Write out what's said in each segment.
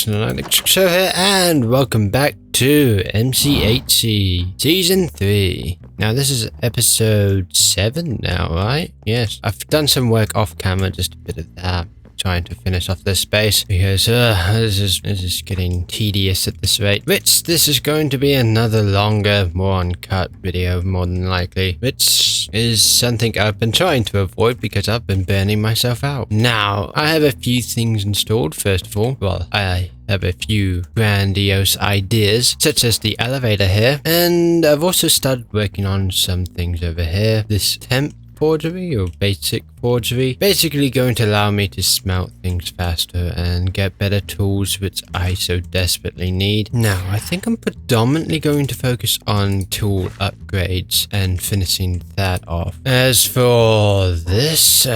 Show here, and welcome back to MCHC Season 3. Now this is episode 7 now, right? Yes, I've done some work off camera, just a bit of that. Trying to finish off this space because this is getting tedious at this rate. Which this is going to be another longer, more uncut video, more than likely. Which is something I've been trying to avoid because I've been burning myself out. Now, I have a few things installed. First of all, well, I have a few grandiose ideas, such as the elevator here, and I've also started working on some things over here. This temp forgery or basic forgery, basically going to allow me to smelt things faster and get better tools, which I so desperately need. Now, I think I'm predominantly going to focus on tool upgrades and finishing that off. As for this,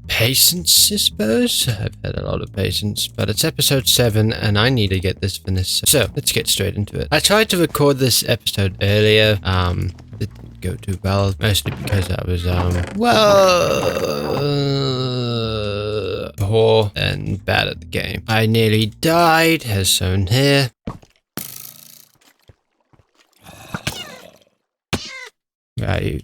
patience, I suppose. I've had a lot of patience, but it's episode 7 and I need to get this finished. So let's get straight into it. I tried to record this episode earlier. It didn't go too well, mostly because I was, poor and bad at the game. I nearly died, as shown here. Right.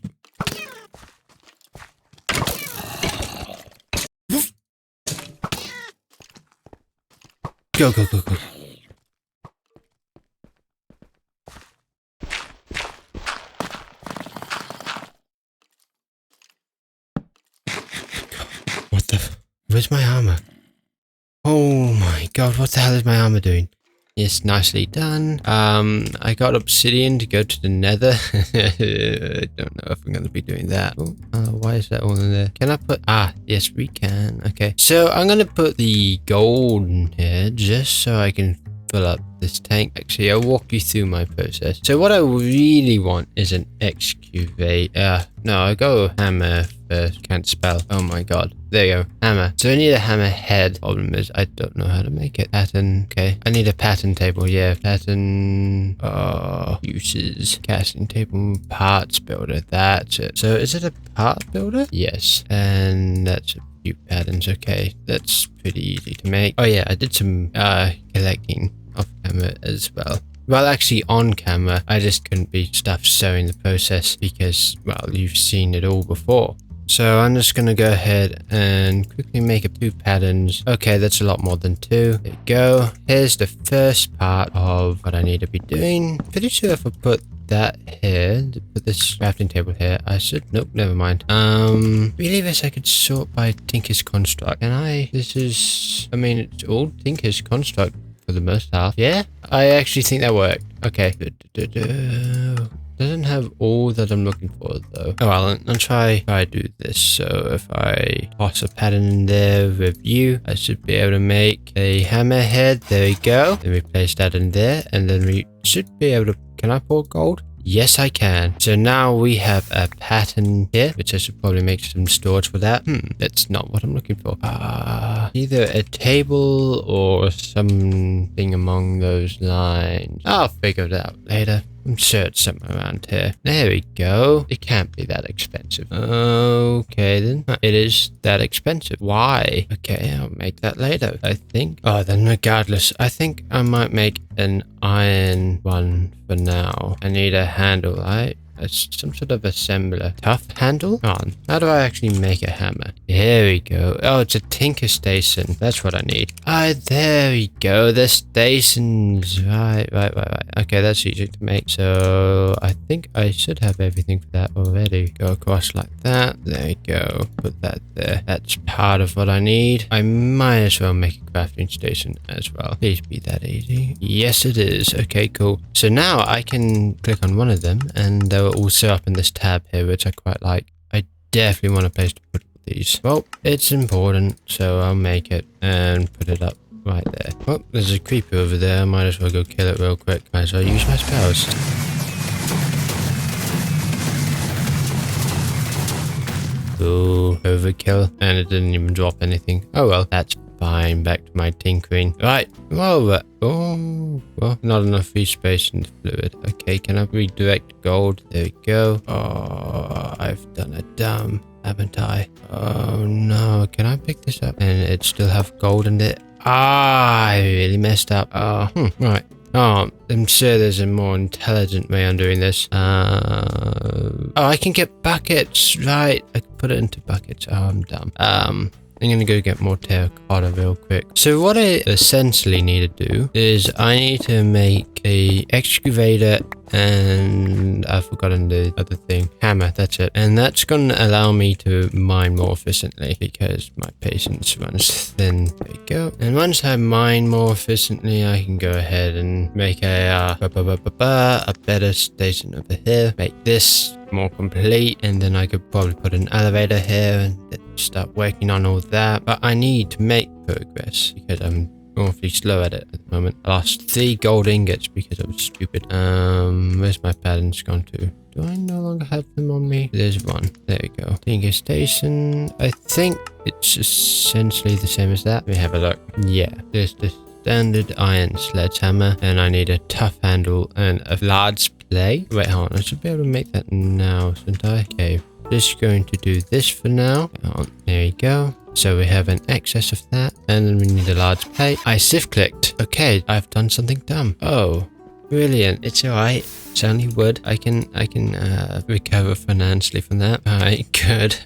Go, go, go, go. What the? Where's my armor? Oh my god, what the hell is my armor doing? Yes, nicely done. I got obsidian to go to the nether. I don't know if I'm going to be doing that. Oh, why is that all in there? Can I put... yes, we can. Okay. So I'm going to put the gold in here just so I can fill up this tank. Actually, I'll walk you through my process. So what I really want is an excavate. No, I go hammer first. Can't spell. Oh my god. There you go. Hammer. So I need a hammer head. Problem is, I don't know how to make it. Pattern. Okay. I need a pattern table. Yeah. Pattern. Uses. Casting table. Parts builder. That's it. So is it a part builder? Yes. And that's a few patterns. Okay. That's pretty easy to make. Oh yeah. I did some collecting off camera as well. Well, actually on camera, I just couldn't be stuffed showing the process because, well, you've seen it all before. So I'm just going to go ahead and quickly make up 2 patterns. Okay, that's a lot more than 2. There you go. Here's the first part of what I need to be doing. Pretty sure if I put that here, to put this crafting table here, I should... Nope, never mind. Really wish I could sort by Tinker's Construct. Can I? This is... I mean, it's all Tinker's Construct for the most half. Yeah? I actually think that worked. Okay. Doesn't have all that I'm looking for though. Oh well, I'll try do this. So if I toss a pattern in there, review, I should be able to make a hammer head. There we go. Then we place that in there, and then we should be able to... Can I pour gold? Yes, I can. So now we have a pattern here, which I should probably make some storage for that. That's not what I'm looking for. Either a table or something along those lines. I'll figure it out later. I'm sure it's somewhere around here. There we go. It can't be that expensive. Okay then. It is that expensive. Why? Okay, I'll make that later, I think. Oh, then regardless, I think I might make an iron one for now. I need a handle, right? It's some sort of assembler. Tough handle? On. How do I actually make a hammer? Here we go. Oh, it's a tinker station. That's what I need. There we go. The stations. Right. Okay, that's easy to make. So I think I should have everything for that already. Go across like that. There we go. Put that there. That's part of what I need. I might as well make a crafting station as well. Please be that easy. Yes, it is. Okay, cool. So now I can click on one of them and they'll also up in this tab here, which I quite like. I definitely want a place to put these. Well, it's important, so I'll make it and put it up right there. Oh, there's a creeper over there. I might as well go kill it real quick. Might as well use my spells. Ooh, overkill. And it didn't even drop anything. Oh well, that's fine. Back to my tinkering. Right. Well, not enough free space in the fluid. Okay, can I redirect gold? There we go. Oh, I've done a dumb, haven't I? Oh no, can I pick this up? And it still have gold in it? Ah, I really messed up. Oh, right. Oh, I'm sure there's a more intelligent way on doing this. Oh, I can get buckets, right? I can put it into buckets. Oh, I'm dumb. I'm gonna go get more terracotta real quick. So what I essentially need to do is I need to make a excavator and I've forgotten the other thing. Hammer, that's it. And that's gonna allow me to mine more efficiently because my patience runs thin. There you go. And once I mine more efficiently, I can go ahead and make a better station over here. Make this more complete, and then I could probably put an elevator here and start working on all that. But I need to make progress because I'm awfully slow at it at the moment. I lost 3 gold ingots because I was stupid. Where's my patterns gone to? Do I no longer have them on me? There's one. There we go. Tinker station. I think it's essentially the same as that. Let me have a look. Yeah, there's the standard iron sledgehammer, and I need a tough handle and a large plate. Wait, hold on. I should be able to make that now, shouldn't I? Okay. Just going to do this for now. There you go. So we have an excess of that, and then we need a large plate. I shift clicked. Okay, I've done something dumb. Oh, brilliant. It's alright. It's only wood. I can recover financially from that. Alright, good.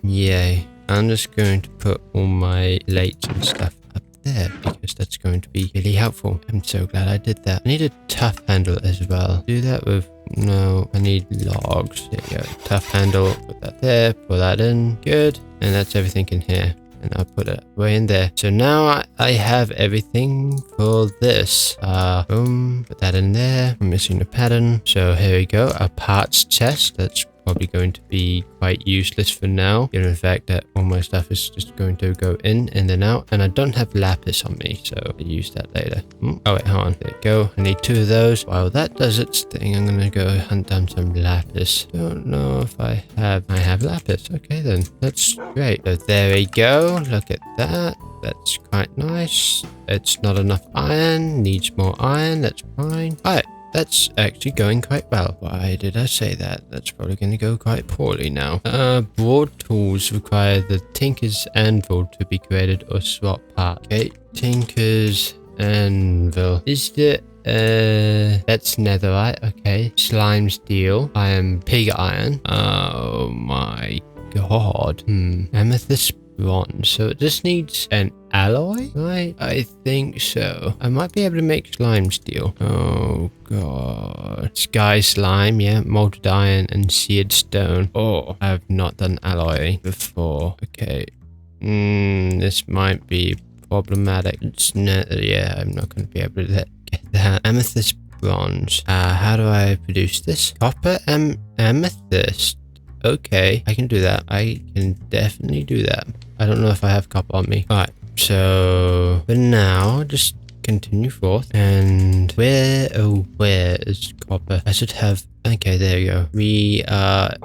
Yay. I'm just going to put all my plates and stuff up there because that's going to be really helpful. I'm so glad I did that. I need a tough handle as well. Do that with... No, I need logs. There you go. Tough handle. Put that there. Put that in. Good. And that's everything in here. And I'll put it way in there. So now I have everything for this. Boom. Put that in there. I'm missing a pattern. So here we go. A parts chest. That's probably going to be quite useless for now, given the fact that all my stuff is just going to go in and then out, and I don't have lapis on me, so I'll use that later. Oh wait, hold on. There you go. I need 2 of those. While that does its thing, I'm gonna go hunt down some lapis. Don't know if I have lapis. Okay then, that's great. So there we go. Look at that. That's quite nice. It's not enough iron. Needs more iron. That's fine. Alright. That's actually going quite well. Why did I say that? That's probably going to go quite poorly now. Broad tools require the Tinker's Anvil to be created or swap part. Okay, Tinker's Anvil. Is the... that's netherite. Okay. Slime steel. Iron pig iron. Oh my god. Amethyst bronze. So it just needs an alloy, right? I think so. I might be able to make slime steel. Oh god. Sky slime, yeah. Molten iron and seared stone. Oh, I have not done alloy before. Okay. This might be problematic. It's not, yeah, I'm not going to be able to get that. Amethyst bronze. How do I produce this? Copper amethyst. Okay, I can do that. I can definitely do that. I don't know if I have copper on me. Alright, so for now, just continue forth. And where is copper? I should have... Okay, there you go. We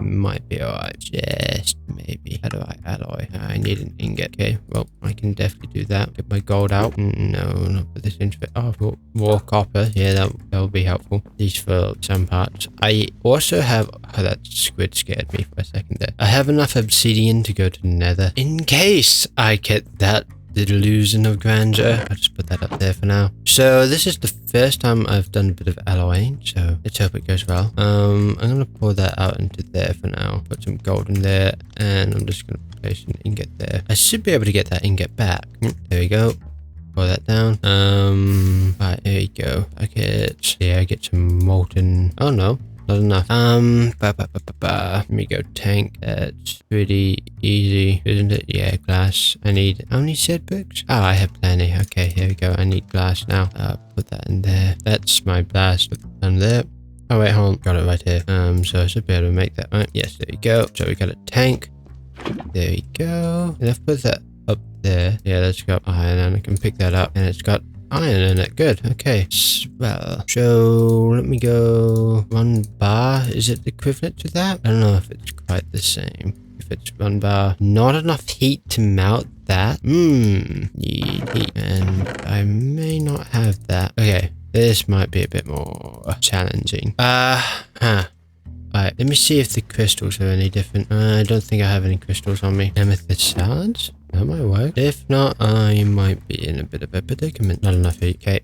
might be alright. Just maybe. How do I alloy? I need an ingot. Okay, well, I can definitely do that. Get my gold out. No, not put this into it. Oh, raw copper. Yeah, that will be helpful. At least for some parts. I also have... Oh, that squid scared me for a second there. I have enough obsidian to go to nether. In case I get that delusion of grandeur. I'll just put that up there for now. So this is the first time I've done a bit of alloying, so let's hope it goes well. I'm gonna pour that out into there for now. Put some gold in there, and I'm just gonna place an ingot there. I should be able to get that ingot back. There we go. Pour that down. Right, there you go. Buckets. Yeah, I get some molten... Oh no. Not enough. Let me go tank. That's pretty easy, isn't it? Yeah, glass. I need... How many set bricks? Oh, I have plenty. Okay, here we go. I need glass now. Put that in there. That's my blast. Put that down there. Oh, wait, hold on. Got it right here. So I should be able to make that, right? Yes, there you go. So we got a tank. There we go. And I've put that up there. Yeah, that's got iron, and I can pick that up. And it's got iron in it. Good. Okay. Well, so let me go 1 bar. Is it equivalent to that? I don't know if it's quite the same. If it's 1 bar. Not enough heat to melt that. Need heat. And I may not have that. Okay. This might be a bit more challenging. Alright, let me see if the crystals are any different. I don't think I have any crystals on me. Amethyst shards? That might work. If not, I might be in a bit of a predicament. Not enough heat. Okay.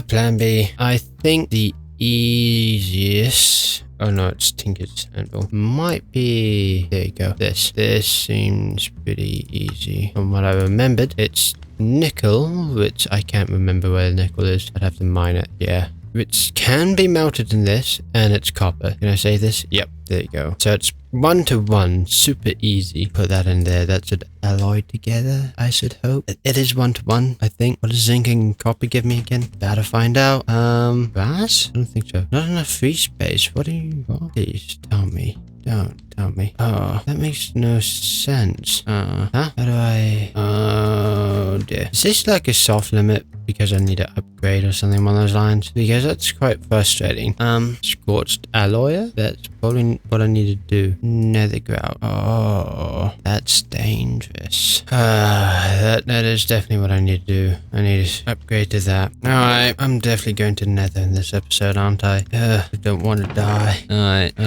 Plan B. I think the easiest... Oh no, it's Tinker's Anvil. Might be... There you go. This seems pretty easy. From what I remembered, it's nickel, which I can't remember where the nickel is. I'd have to mine it. Yeah. Which can be melted in this, and it's copper. Can I say this? Yep, there you go. So it's 1-to-1, super easy. Put that in there. That should alloy together, I should hope. It is 1-to-1, I think. What does zinc and copper give me again? Gotta find out. Brass? I don't think so. Not enough free space. What do you want? Please tell me. Don't tell me. Oh, that makes no sense. Huh? How do I... Oh dear. Is this like a soft limit because I need to upgrade or something along those lines? Because that's quite frustrating. Scorched alloy? That's probably what I need to do. Nether grout. Oh, that's dangerous. That is definitely what I need to do. I need to upgrade to that. Alright, I'm definitely going to nether in this episode, aren't I? I don't want to die. Alright,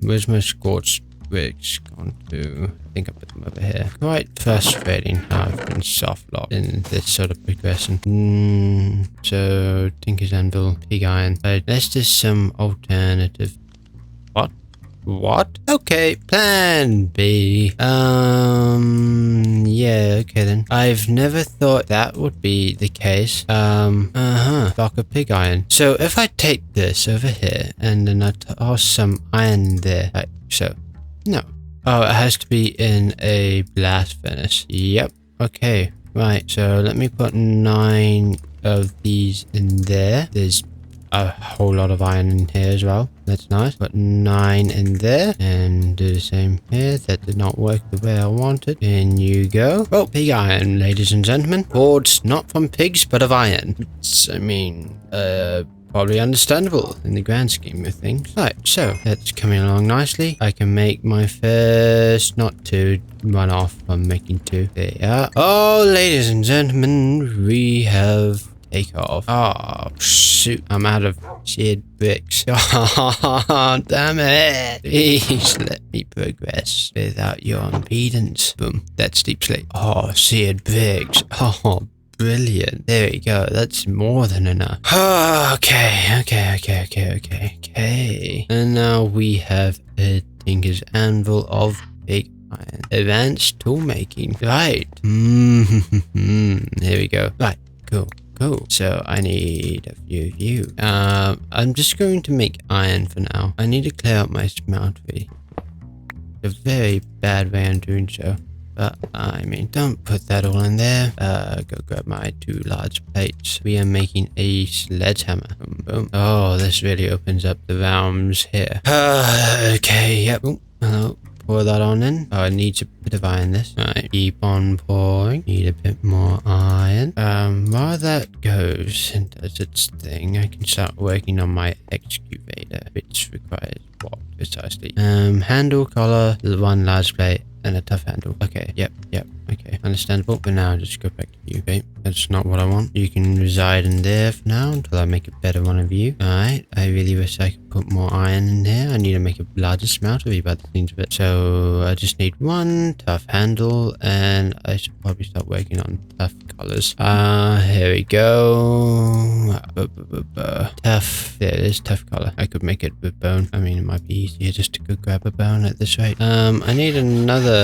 where's my scorched bricks gone to? I think I put them over here. Quite frustrating how I've been soft locked in this sort of progression. So Tinker's Anvil, pig iron. Let's do some alternative. What? Okay, plan B. Yeah, okay then. I've never thought that would be the case. Block of pig iron. So if I take this over here and then I toss some iron there, like so. No. Oh, it has to be in a blast furnace. Yep. Okay. Right. So let me put 9 of these in there. There's a whole lot of iron in here as well. That's nice. Put 9 in there and do the same here. That did not work the way I wanted. In you go. Oh, pig iron, ladies and gentlemen. Boards not from pigs, but of iron. It's, I mean, probably understandable in the grand scheme of things. Right, so that's coming along nicely. I can make my first, not 2, run off from making 2. There you are. Oh, ladies and gentlemen, we have take off. Oh, shoot. I'm out of seared bricks. Oh, damn it. Please let me progress without your impedance. Boom. That's deep slate. Oh, seared bricks. Oh, brilliant. There we go. That's more than enough. Okay. And now we have a Tinker's Anvil of pig iron. Advanced tool making. Right. Here we go. Right. Cool. So I need a few of you. I'm just going to make iron for now. I need to clear out my smeltery. A very bad way I'm doing so. But I mean, don't put that all in there. Go grab my 2 large plates. We are making a sledgehammer. Boom, boom. Oh, this really opens up the realms here. Okay, yep. Oh, hello. Pour that on in. Oh, I need a bit of iron this. Right, keep on pouring. Need a bit more iron. While that goes and does its thing, I can start working on my excavator, which requires what precisely? Handle, collar, 1 large plate, and a tough handle. Okay, yep, okay, understandable. But now just go back to you, okay? That's not what I want. You can reside in there for now until I make a better one of you. Alright, I really wish I could put more iron in here. I need to make a larger smeltery by the seams of it. So I just need 1 tough handle, and I should probably start working on tough colors. Here we go. Tough. There it is, tough color. I could make it with bone. I mean, it might be easier just to go grab a bone at this rate. I need another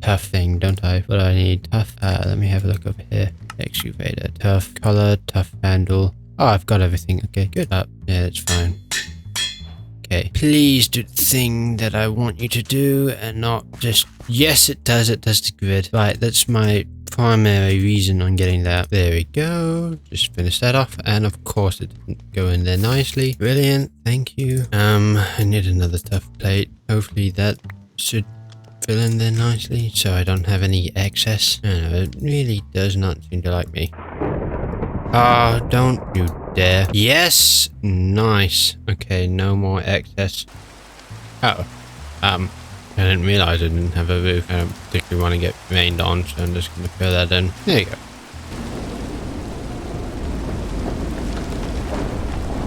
tough thing, don't I? But I need tough. Let me have a look over here. Excavator, tough color, tough handle. Oh, I've got everything. Okay, good. Yeah, that's fine. Okay, please do the thing that I want you to do and not just... Yes, it does the grid. Right, that's my primary reason on getting that. There we go. Just finish that off, and of course it didn't go in there nicely. Brilliant, thank you. I need another tough plate. Hopefully that should fill in there nicely so I don't have any excess. I don't know, it really does not seem to like me. Ah, don't you dare. Yes! Nice. Okay, no more excess. Oh. I didn't realize I didn't have a roof. I don't particularly want to get rained on, so I'm just going to fill that in. There you go.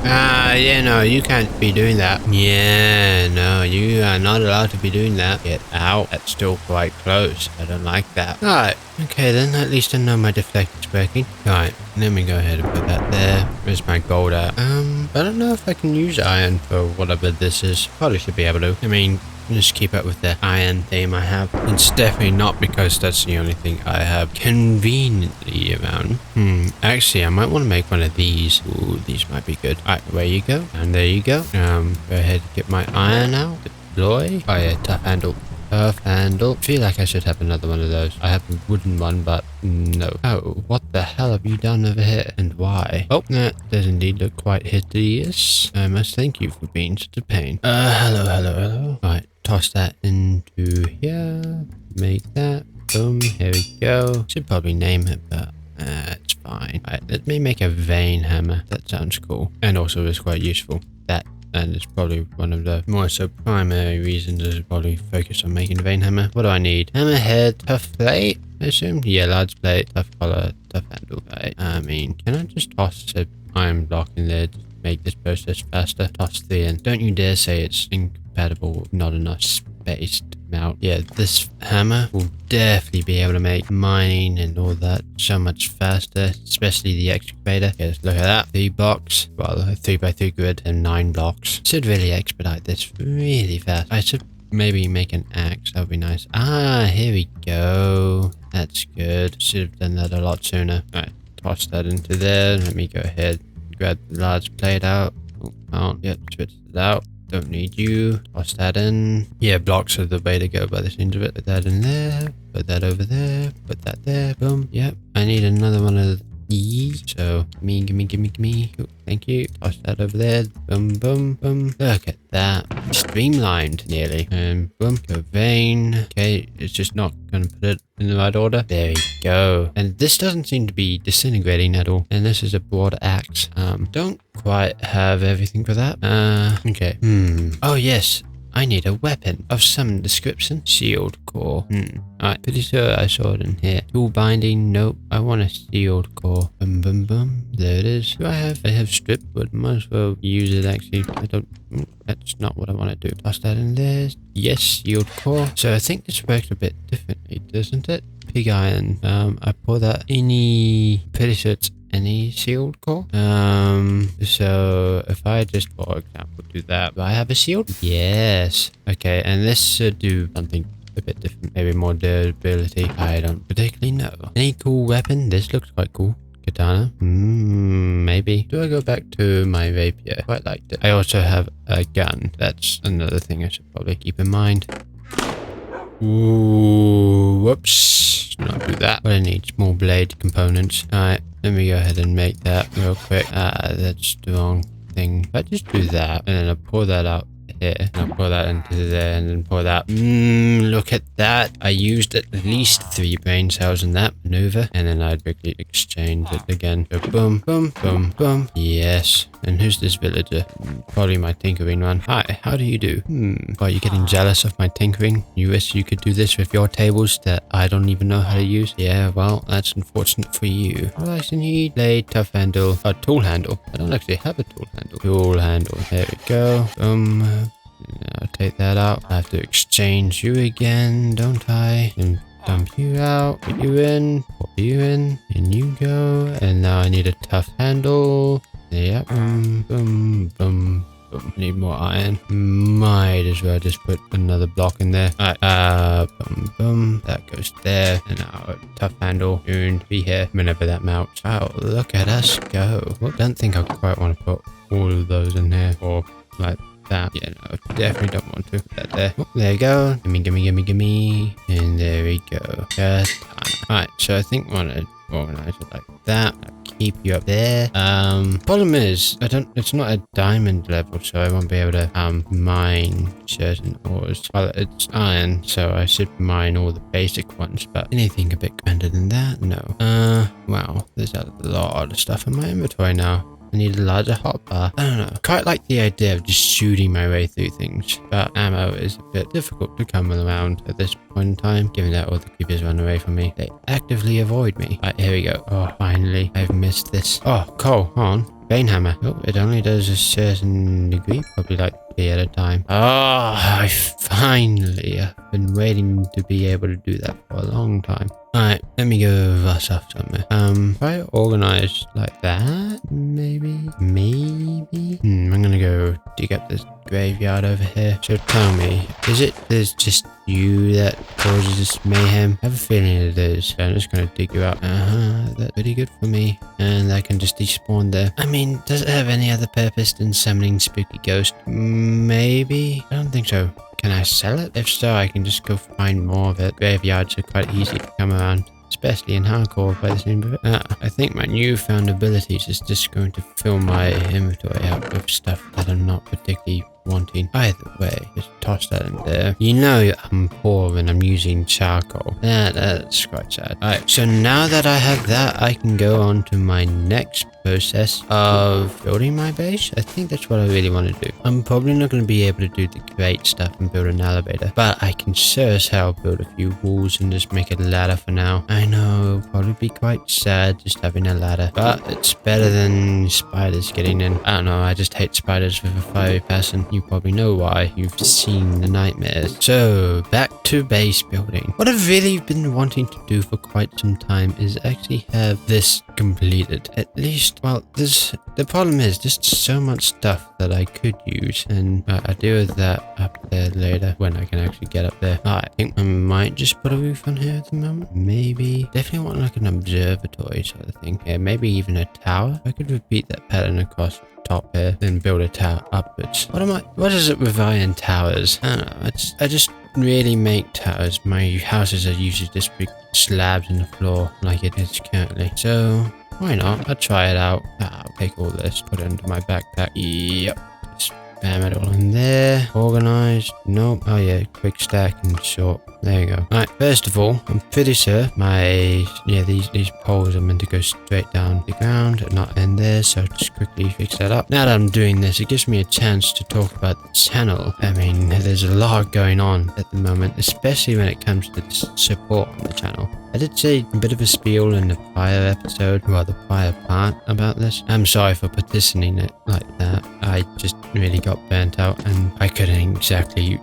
Yeah, no, you can't be doing that. Yeah, no, you are not allowed to be doing that. Get out. That's still quite close. I don't like that. Alright, okay then, at least I know my deflector's working. Alright, let me go ahead and put that there. Where's my gold at? I don't know if I can use iron for whatever this is. Probably should be able to. I mean, just keep up with the iron theme I have. It's definitely not because that's the only thing I have conveniently around. Actually, I might want to make one of these. Ooh, these might be good. Alright, where you go? And there you go. Go ahead and get my iron out. Deploy. Oh yeah, tough handle. Tough handle. I feel like I should have another one of those. I have a wooden one, but no. Oh, what the hell have you done over here? And why? Oh, that does indeed look quite hideous. I must thank you for being such a pain. Hello. Right, toss that into here. Make that. Boom, here we go. Should probably name it, but it's fine. Alright, let me make a vein hammer. That sounds cool. And also is quite useful. That, and it's probably one of the more so primary reasons is probably focus on making a vein hammer. What do I need? Hammer head, tough plate, I assume? Yeah, large plate, tough collar, tough handle. Right. I mean, can I just toss an iron block in there to make this process faster? Toss 3 in. Don't you dare say it's incompatible with not enough space to mount. Yeah, this hammer will definitely be able to make mining and all that so much faster, especially the excavator. Okay, let's look at that. 3 blocks, well, a 3x3 grid and 9 blocks. Should really expedite this really fast. I should maybe make an axe. That would be nice. Ah, here we go. That's good. Should have done that a lot sooner. Alright, toss that into there. Let me go ahead and grab the large plate out. Oh, mount. Yep, switch it out. Don't need you. Toss that in. Yeah, blocks are the way to go by the seams of it. Put that in there. Put that over there. Put that there. Boom. Yep. I need another one of these. So, gimme. Cool. Thank you. Toss that over there. Boom. Look at that. Streamlined nearly. And boom. Go vein. Okay, it's just not going to put it in the right order. There we go. And this doesn't seem to be disintegrating at all. And this is a broad axe. Don't quite have everything for that. Okay. Oh, yes. I need a weapon of some description. Shield core. Alright, pretty sure I saw it in here. Tool binding. Nope. I want a shield core. Boom. There it is. Do I have strip wood? Might as well use it actually. I don't. That's not what I want to do. Toss that in there. Yes, shield core. So I think this works a bit differently, doesn't it? Pig iron. I pour that any. Pretty sure it's any shield core. So if I just, for example, do that, do I have a shield? Yes. Okay, and this should do something a bit different, maybe more durability. I don't particularly know. Any cool weapon? This looks quite cool. Katana? Maybe. Do I go back to my rapier? Quite liked it. I also have a gun. That's another thing I should probably keep in mind. Ooh, whoops. Not do that. What I need, small blade components. Alright, let me go ahead and make that real quick. That's the wrong thing. If I just do that, and then I'll pour that out here, and I'll pour that into there, and then pour that. Look at that. I used at least 3 brain cells in that maneuver, and then I'd quickly exchange it again. So boom. Yes. And who's this villager? Probably my tinkering one. Hi, how do you do? Are you getting jealous of my tinkering? You wish you could do this with your tables that I don't even know how to use? Yeah, well, that's unfortunate for you. All I need blade, tough handle, a tool handle. I don't actually have a tool handle. Tool handle. There we go. I'll take that out. I have to exchange you again, don't I? And dump you out, put you in, pop you in, and you go. And now I need a tough handle. Yep. Boom. Need more iron. Might as well just put another block in there. Alright, boom. That goes there. And now tough handle. Soon be here whenever that mounts. Wow, look at us go. Well, don't think I quite want to put all of those in there or like that. Yeah, no, definitely don't want to put that there. Oh, there you go. Gimme. And there we go. Alright, so I think I want to organize it like that. Keep you up there. Problem is, it's not a diamond level, so I won't be able to mine certain ores. Well, it's iron, so I should mine all the basic ones, but anything a bit grander than that, no. Wow, there's a lot of stuff in my inventory now. I need a larger hotbar. I don't know. Quite like the idea of just shooting my way through things, but ammo is a bit difficult to come around at this point in time, given that all the creepers run away from me. They actively avoid me. Alright, here we go. Oh, finally. I've missed this. Oh, coal. Hold on. vein hammer. Oh, it only does a certain degree, probably like 3 at a time. Oh, I finally have been waiting to be able to do that for a long time. Alright, let me go rush off somewhere. If I organize like that, maybe? I'm gonna go dig up this graveyard over here. So tell me, is it there's just you that causes this mayhem? I have a feeling it is, so I'm just gonna dig you out. That's pretty good for me. And I can just despawn there. I mean, does it have any other purpose than summoning spooky ghosts? Maybe? I don't think so. Can I sell it? If so, I can just go find more of it. Graveyards are quite easy to come around, especially in hardcore by the sound of it. I think my newfound abilities is just going to fill my inventory out with stuff that I'm not particularly wanting. Either way, just toss that in there. You know I'm poor and I'm using charcoal. That's quite sad. Alright, so now that I have that, I can go on to my next process of building my base. I think that's what I really want to do. I'm probably not going to be able to do the great stuff and build an elevator, but I can sure as hell build a few walls and just make a ladder for now. I know it'll probably be quite sad just having a ladder, but it's better than spiders getting in. I don't know, I just hate spiders with a fiery passion. You probably know why. You've seen the nightmares. So back to base building. What I've really been wanting to do for quite some time is actually have this completed. At least, well, the problem is just so much stuff that I could use, and I'll deal with that up there later when I can actually get up there. I think I might just put a roof on here at the moment. Maybe. Definitely want like an observatory sort of thing. Yeah, maybe even a tower. I could repeat that pattern across the top here, then build a tower upwards. What is it with iron towers? I don't know. I just really make towers. My houses are usually just big slabs in the floor like it is currently. So why not? I'll try it out. I'll take all this, put it into my backpack. Yep. Spam it all in there. Organized. Nope. Oh yeah, quick stack and short. There you go. Alright, first of all, I'm pretty sure these poles are meant to go straight down the ground and not end there, so I'll just quickly fix that up. Now that I'm doing this, it gives me a chance to talk about the channel. I mean, there's a lot going on at the moment, especially when it comes to the support on the channel. I did say a bit of a spiel in the prior episode, well, the prior part about this. I'm sorry for petitioning it like that. I just really got burnt out and I couldn't exactly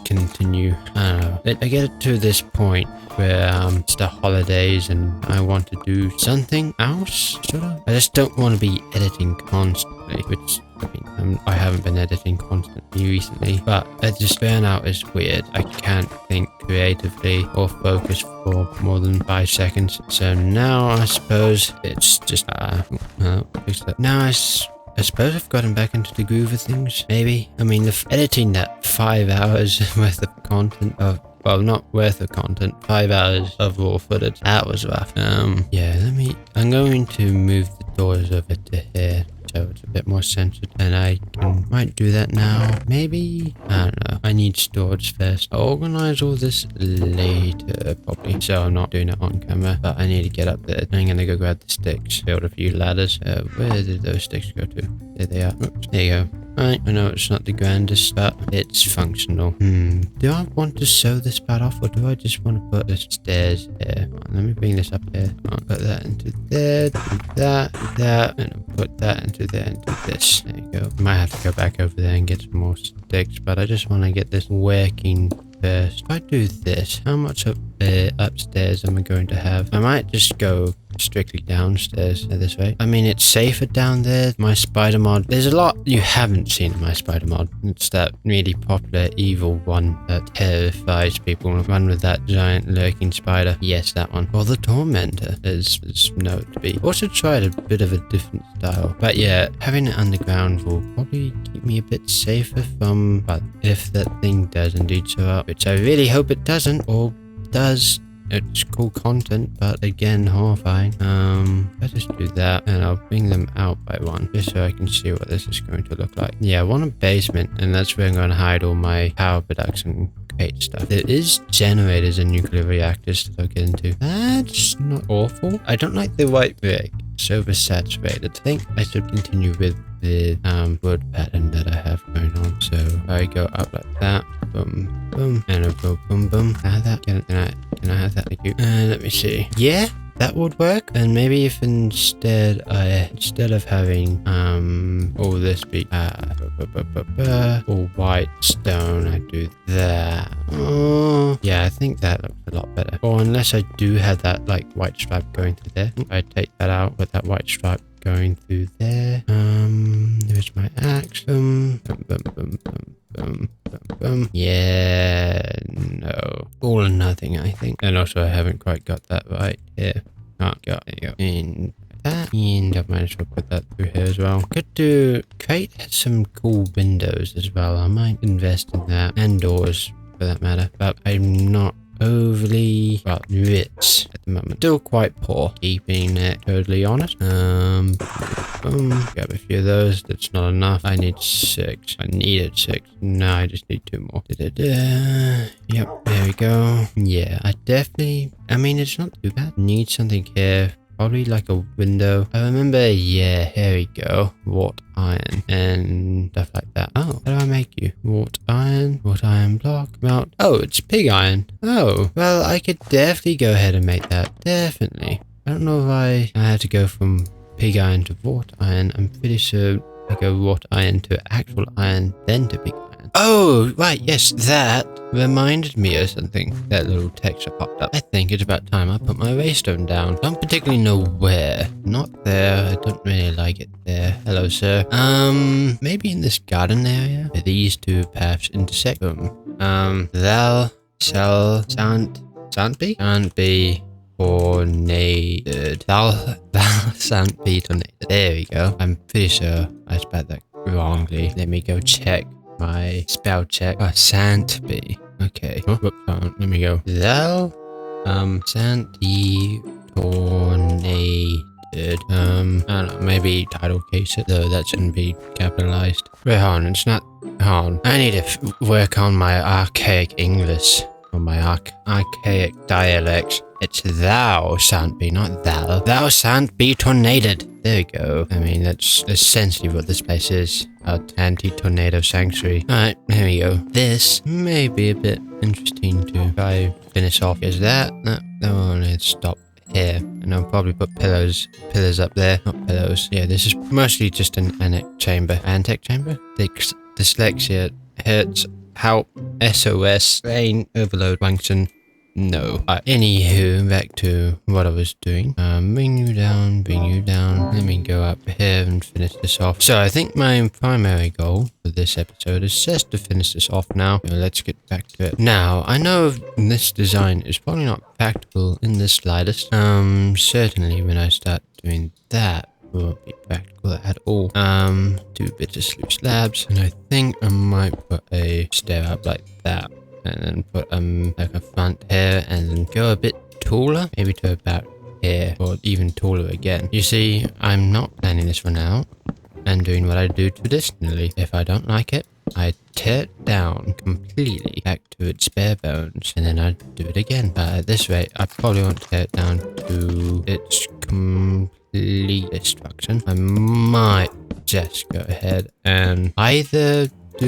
continue. I don't know. I get it to this point where it's the holidays and I want to do something else, sort of. I just don't want to be editing constantly, which I mean, I haven't been editing constantly recently, but just burnout is weird. I can't think creatively or focus for more than 5 seconds. So now I suppose it's just now I suppose I've gotten back into the groove of things, maybe. I mean, editing that 5 hours worth of content of, well, not worth of content, 5 hours of raw footage, that was rough. Yeah, I'm going to move the doors over to here, so it's a bit more centered, and I might do that now. Maybe, I don't know. I need storage first. I'll organize all this later, probably, so I'm not doing it on camera, but I need to get up there. I'm gonna go grab the sticks, build a few ladders. Where did those sticks go to? There they are. Oops, there you go. Alright, I know it's not the grandest, but it's functional. Do I want to sew this part off, or do I just want to put the stairs here? Let me bring this up here. I'll put that into there, do that, and I'll put that into there, and do this. There you go. I might have to go back over there and get some more sticks, but I just want to get this working first. If I do this, how much upstairs am I going to have? I might just go strictly downstairs this way. I mean, it's safer down there. My spider mod, there's a lot you haven't seen in my spider mod. It's that really popular evil one that terrifies people. One with that giant lurking spider. Yes, that one. Or the tormentor, as known to be. Also tried a bit of a different style, but yeah, having it underground will probably keep me a bit safer from, but if that thing does indeed show up, which I really hope it doesn't, or does. It's cool content, but again, horrifying. I'll just do that, and I'll bring them out by one, just so I can see what this is going to look like. Yeah, I want a basement, and that's where I'm going to hide all my power production crate stuff. There is generators and nuclear reactors that I'll get into. That's not awful. I don't like the white brick. It's oversaturated. I think I should continue with the wood pattern that I have going on. So I go up like that, boom, boom, and I'll go boom, boom. Can I have that? Can I have that? Thank you. Let me see. Yeah, that would work. And maybe if instead of having all this be all white stone, I do that. Oh, yeah, I think that looks a lot better. Or unless I do have that like white stripe going through there, I take that out with that white stripe going through there. There's my axe. Boom, boom, boom, boom, boom, boom, boom. Yeah, no, all or nothing, I think. And also, I haven't quite got that right here. Can't go. There you go. And that, and I might as well put that through here as well. Could do crate has some cool windows as well. I might invest in that, and doors for that matter. But I'm not overly rich at the moment. Still quite poor, keeping it totally honest. Boom. Grab a few of those. That's not enough. I need 6. I needed 6. No, I just need 2 more. Yep, there we go. Yeah, I mean, it's not too bad. Need something here. Probably like a window. I remember, yeah, here we go. Wrought iron and stuff like that. Oh, how do I make you? Wrought iron block, melt. Oh, it's pig iron. Oh, well, I could definitely go ahead and make that. Definitely. I don't know if I had to go from pig iron to wrought iron. I'm pretty sure I go wrought iron to actual iron, then to pig iron. Oh, right, yes, that reminded me of something. That little texture popped up. I think it's about time I put my waystone down. Don't particularly know where. Not there. I don't really like it there. Hello, sir. Maybe in this garden area where these 2 paths intersect. Thou shall shan't be tornadoed. Thou shan't be tornadoed. There we go. I'm pretty sure I spelled that wrongly. Let me go check my spell check. Oh, shan't be. Okay. Oh, whoops, let me go. Thou shan't be tornadoed. I don't know, maybe title case it, though that shouldn't be capitalized. Wait, hold on, it's not. Hold on. I need to work on my archaic English. On my archaic dialects. It's thou shan't be, not thou. Thou shan't be tornadoed. There we go. I mean, that's essentially what this place is. Our anti-tornado sanctuary. Alright, here we go. This may be a bit interesting to try finish off. Is that? No, one needs to stop here. And I'll probably put pillars up there. Not pillows. Yeah, this is mostly just an annex chamber. Antec chamber? Dyslexia hurts. Help. SOS. Brain overload function. No. Anywho, back to what I was doing. Bring you down. Let me go up here and finish this off. So I think my primary goal for this episode is just to finish this off now. So let's get back to it. Now, I know this design is probably not practical in the slightest. Certainly when I start doing that, it won't be practical at all. 2 bits of sleep slabs, and I think I might put a stair up like that. And then put like a front here and then go a bit taller, maybe to about here or even taller again. You see, I'm not planning this one out and doing what I do traditionally. If I don't like it, I tear it down completely back to its bare bones and then I do it again. But at this rate, I probably won't tear it down to its complete destruction. I might just go ahead and either I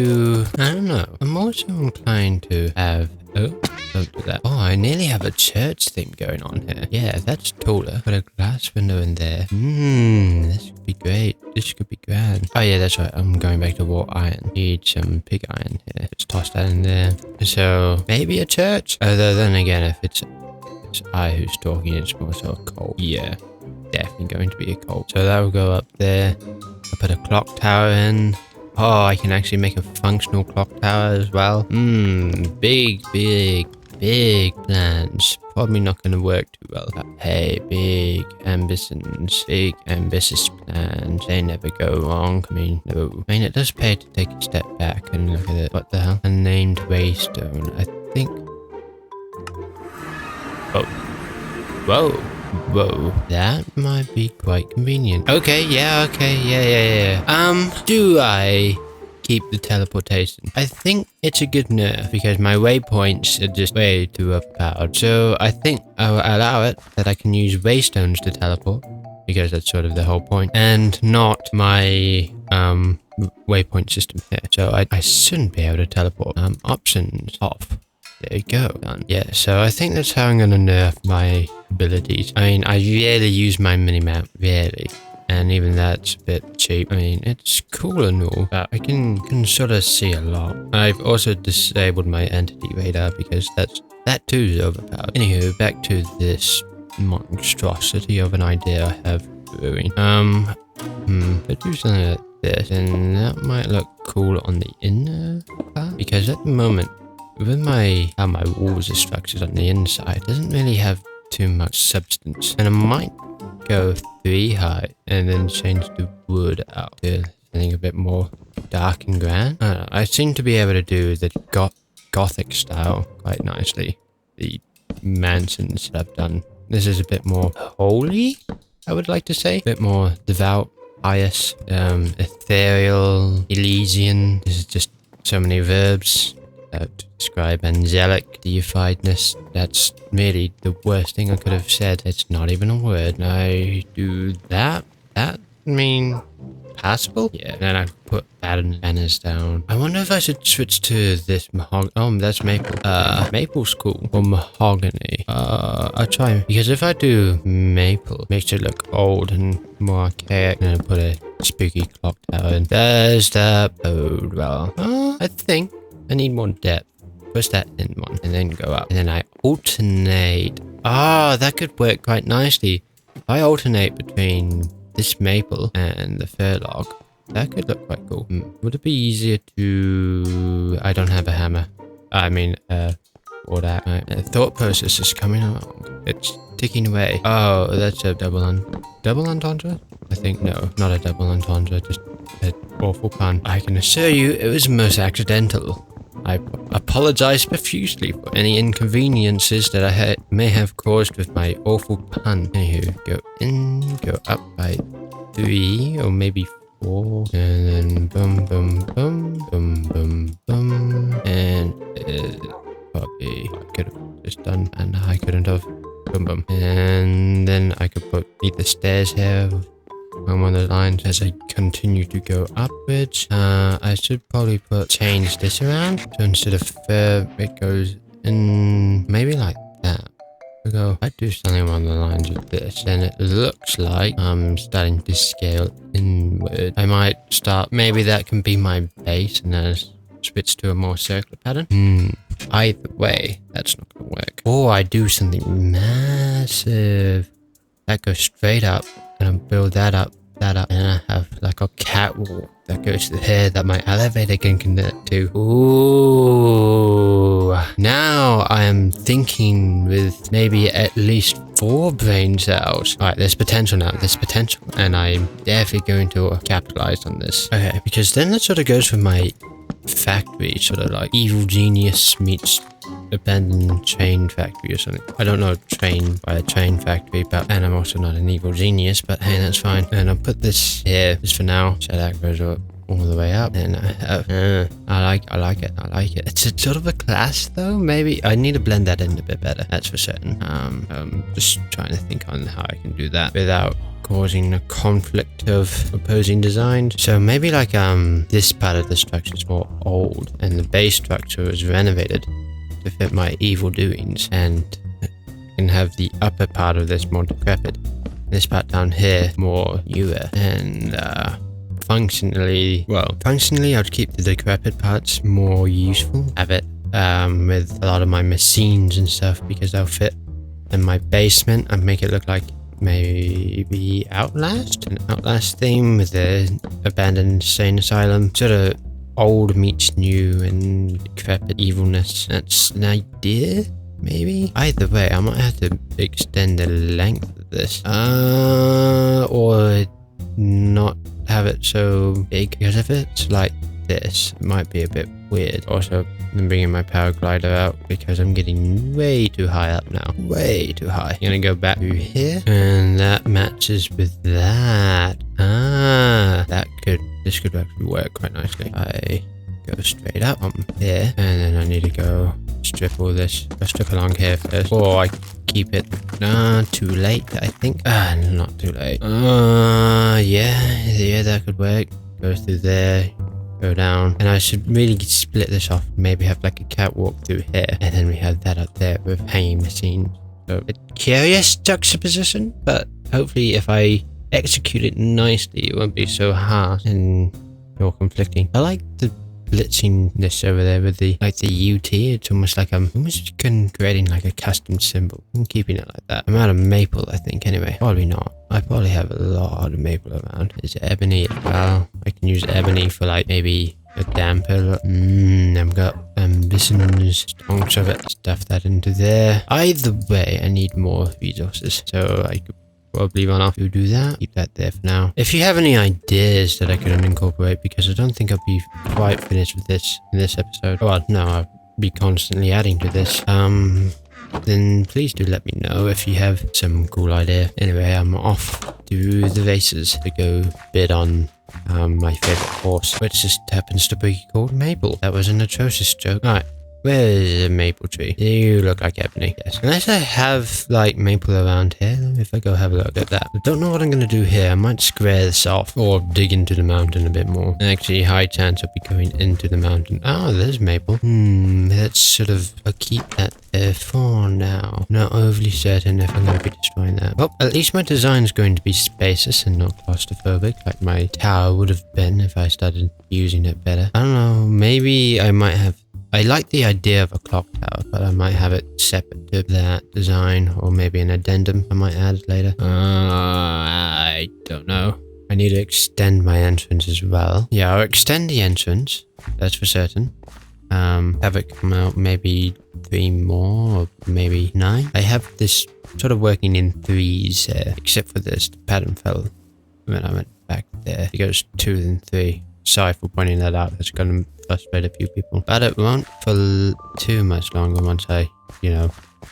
don't know. I'm also inclined to have. Oh, don't do that. Oh, I nearly have a church theme going on here. Yeah, that's taller. Put a glass window in there. This could be great. This could be grand. Oh yeah, that's right. I'm going back to wrought iron. Need some pig iron here. Let's toss that in there. So maybe a church. Although then again, if it's I who's talking, it's more so a cult. Yeah, definitely going to be a cult. So that will go up there. I'll put a clock tower in. Oh, I can actually make a functional clock tower as well. Big plans. Probably not going to work too well. But hey, big ambitions, big ambitious plans. They never go wrong. I mean, no. I mean, it does pay to take a step back and look at it. What the hell? Unnamed waystone. I think. Whoa, that might be quite convenient. Okay, yeah. Do I keep the teleportation? I think it's a good nerf because my waypoints are just way too overpowered. So I think I'll allow it that I can use waystones to teleport because that's sort of the whole point and not my waypoint system here. So I shouldn't be able to teleport. Options off. There you go. Done. Yeah, so I think that's how I'm gonna nerf my abilities. I mean, I rarely use my mini-map, rarely. And even that's a bit cheap. I mean, it's cool and all, but I can sort of see a lot. I've also disabled my entity radar because that too is overpowered. Anywho, back to this monstrosity of an idea I have brewing. Could do something like this, and that might look cool on the inner part, because at the moment, with how my walls are structured on the inside, it doesn't really have too much substance, and I might go 3 high and then change the wood out to something a bit more dark and grand. I don't know, I seem to be able to do the gothic style quite nicely. The mansions that I've done. This is a bit more holy, I would like to say. A bit more devout, pious, ethereal, Elysian. This is just so many verbs to describe angelic, deifiedness. That's really the worst thing I could have said. It's not even a word. I do that. That mean passable? Yeah. Then I put banners down. I wonder if I should switch to this mahogany. Oh, that's maple. Maple's cool. Or mahogany. I'll try, because if I do maple, makes it look old and more archaic. And I put a spooky clock tower in. Does that bode well? I think I need more depth. Push that in one and then go up. And then I alternate. That could work quite nicely. If I alternate between this maple and the fir log, that could look quite cool. Would it be easier to... I don't have a hammer. I mean, for that. The thought process is coming along. It's ticking away. Oh, that's a double entendre? I think no, not a double entendre, just an awful pun. I can assure you it was most accidental. I apologise profusely for any inconveniences that I may have caused with my awful pun. Anywho, go in, go up by 3 or maybe 4, and then boom, boom, boom, boom, boom, boom, and probably I could have just done, and I couldn't have. Boom, boom, and then I could put either stairs here on one of the lines as I continue to go upwards. I should probably change this around. So instead of it goes in maybe like that. I do something along the lines of this, and it looks like I'm starting to scale inward. I might start, maybe that can be my base, and then switch to a more circular pattern. Either way, that's not gonna work. Or I do something massive that goes straight up, and I build that up, and I have like a catwalk that goes to here that my elevator can connect to. Ooh. Now I am thinking with maybe at least 4 brain cells. Alright, there's potential now. There's potential. And I'm definitely going to capitalize on this. Okay, because then that sort of goes with my factory, sort of like evil genius meets abandoned train factory or something. I don't know train by a train factory, and I'm also not an evil genius, but hey, that's fine. And I'll put this here just for now, so that goes up all the way up. And I like it. It's a sort of a class though. Maybe I need to blend that in a bit better. That's for certain. Just trying to think on how I can do that without causing a conflict of opposing designs. So maybe like this part of the structure is more old, and the base structure is renovated to fit my evil doings, and can have the upper part of this more decrepit, this part down here more newer, and functionally I'd keep the decrepit parts more useful, have it with a lot of my machines and stuff, because they'll fit in my basement and make it look like maybe an Outlast theme with the abandoned insane asylum, sort of old meets new and decrepit evilness. That's an idea, maybe. Either way, I might have to extend the length of this, or not have it so big, because if it's like this, it might be a bit weird. Also, I'm bringing my power glider out because I'm getting way too high up now. Way too high. I'm gonna go back to here, and that matches with that. This could actually work quite nicely. I go straight up on here, and then I need to go strip all this. I'll strip along here first, or I keep it. Too late, I think. Not too late. Yeah, that could work. Goes through there. go down, and I should really split this off, maybe have like a catwalk through here, and then we have that up there with hanging machines. So a curious juxtaposition, but hopefully if I execute it nicely, it won't be so harsh and or conflicting. I like the blitzingness over there with the UT. It's almost like I'm almost creating like a custom symbol. I'm keeping it like that. I'm out of maple, I think, anyway. Probably not. I probably have a lot of maple around. There's ebony as well. I can use ebony for like maybe a damper. I've got ambitions, stonks of it. Stuff that into there. Either way, I need more resources. So I could probably run off to do that. Keep that there for now. If you have any ideas that I could incorporate, because I don't think I'll be quite finished with this in this episode. Oh, well, no, I'll be constantly adding to this. Then please do let me know if you have some cool idea. Anyway, I'm off to the races to go bid on my favorite horse, which just happens to be called Maple. That was an atrocious joke. Alright. Where is a maple tree? You look like ebony. Yes. Unless I have like maple around here. If I go have a look at that. I don't know what I'm going to do here. I might square this off or dig into the mountain a bit more. Actually, high chance I'll be going into the mountain. Oh, there's maple. Let's sort of I'll keep that there for now. Not overly certain if I'm going to be destroying that. Well, at least my design is going to be spacious and not claustrophobic like my tower would have been if I started using it better. I don't know. Maybe I might have. I like the idea of a clock tower, but I might have it separate to that design, or maybe an addendum I might add later. I don't know. I need to extend my entrance as well. Yeah, I'll extend the entrance, that's for certain. Have it come out maybe 3 more, or maybe 9. I have this sort of working in 3s here, except for this. The pattern fell when I went back there. It goes 2 then 3. Sorry for pointing that out. That's going to frustrate a few people. But it won't for too much longer once I,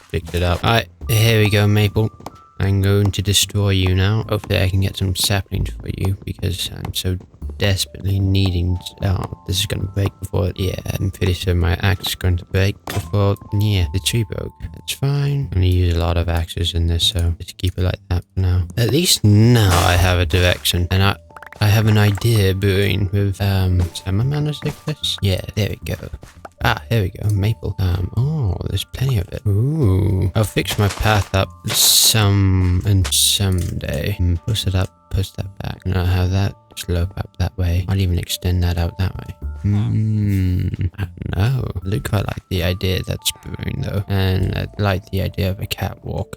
fix it up. Alright, here we go, Maple. I'm going to destroy you now. Hopefully I can get some saplings for you because I'm so desperately needing... Oh, this is going to break before... Yeah, I'm pretty sure my axe is going to break before... Yeah, the tree broke. That's fine. I'm going to use a lot of axes in this, so just keep it like that for now. At least now I have a direction. And I have an idea brewing with, is that my mana sickness? Yeah, there we go. Ah, here we go, maple. Oh, there's plenty of it. Ooh. I'll fix my path up someday. Push it up, push that back. And I'll have that slope up that way. I'll even extend that out that way. I don't know. I do quite like the idea that's brewing though. And I like the idea of a catwalk.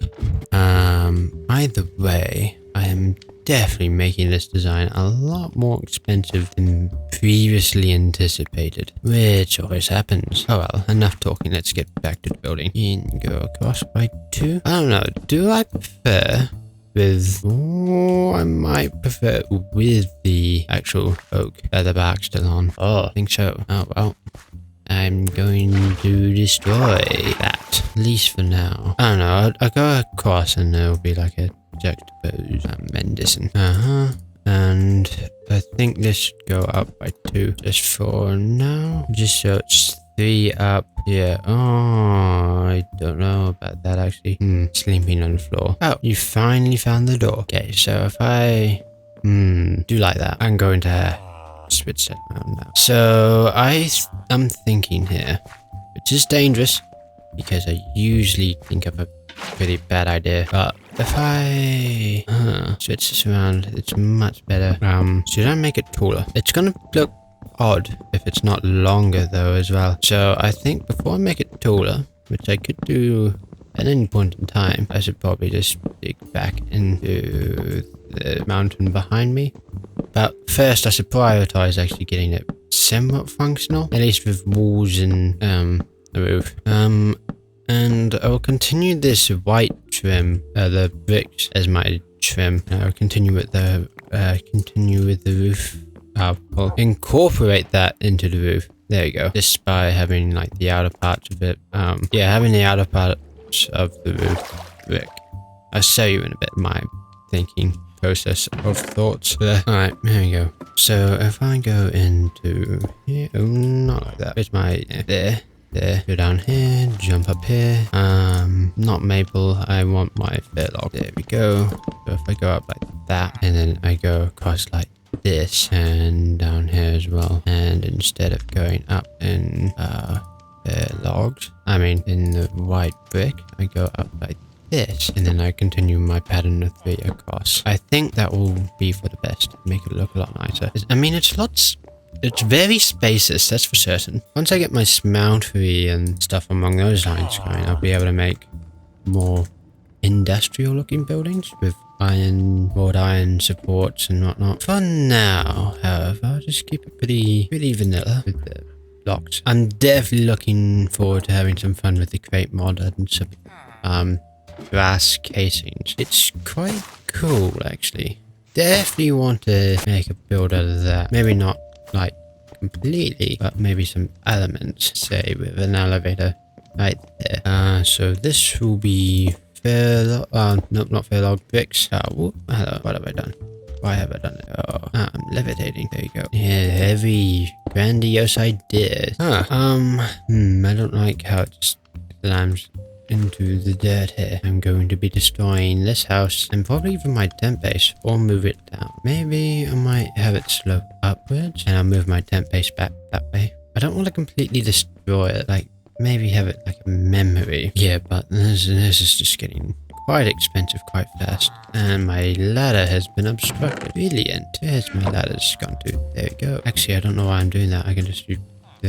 Either way, I am definitely making this design a lot more expensive than previously anticipated, which always happens. Oh well, enough talking, let's get back to the building. You can go across by 2. I don't know, do I prefer with... Oh, I might prefer with the actual oak featherbark still on. Oh, I think so. Oh well. I'm going to destroy that, at least for now. I don't know, I'll go across and there'll be like a juxtapose Mendicin. And I think this should go up by 2 just for now. Just so it's 3 up. Yeah. Oh, I don't know about that actually. Sleeping on the floor. Oh, you finally found the door. Okay, so if I do like that, I'm going to switch that around now. So I'm thinking here, which is dangerous because I usually think of a pretty bad idea, but if I switch this around, it's much better. Should I make it taller? It's gonna look odd if it's not longer though as well. So I think before I make it taller, which I could do at any point in time, I should probably just dig back into the mountain behind me. But first I should prioritize actually getting it somewhat functional, at least with walls and the roof. And I will continue this white trim, the bricks as my trim. I'll continue with the roof. I'll incorporate that into the roof. There you go. Just by having like the outer parts of it. Yeah, having the outer parts of the roof brick. I'll show you in a bit my thinking process of thoughts there. Alright, here we go. So if I go into here, oh, not like that. Where's my, there. Go down here, jump up here. Not maple, I want my fairlock. There we go. So if I go up like that, and then I go across like this and down here as well. And instead of going up in logs, I mean in the white brick, I go up like this, and then I continue my pattern of 3 across. I think that will be for the best. Make it look a lot nicer. I mean, it's very spacious, that's for certain. Once I get my smeltery and stuff along those lines going, I'll be able to make more industrial looking buildings with wrought iron supports and whatnot. For now, however, I'll just keep it pretty vanilla with the blocks. I'm definitely looking forward to having some fun with the crate mod and some glass casings. It's quite cool, actually. Definitely want to make a build out of that. Maybe not like completely, but maybe some elements, say with an elevator right there. So this will be nope, not fair log bricks. Hello, what have I done? Why have I done it? Oh, I'm levitating. There you go. Yeah, heavy, grandiose idea. I don't like how it just slams into the dirt here. I'm going to be destroying this house and probably even my tent base, or move it down. Maybe I might have it slope upwards and I'll move my tent base back that way. I don't want to completely destroy it, like maybe have it like a memory. Yeah, but this is just getting quite expensive quite fast, and my ladder has been obstructed. Brilliant. Where's my ladder's gone to? There we go. Actually, I don't know why I'm doing that. I can just do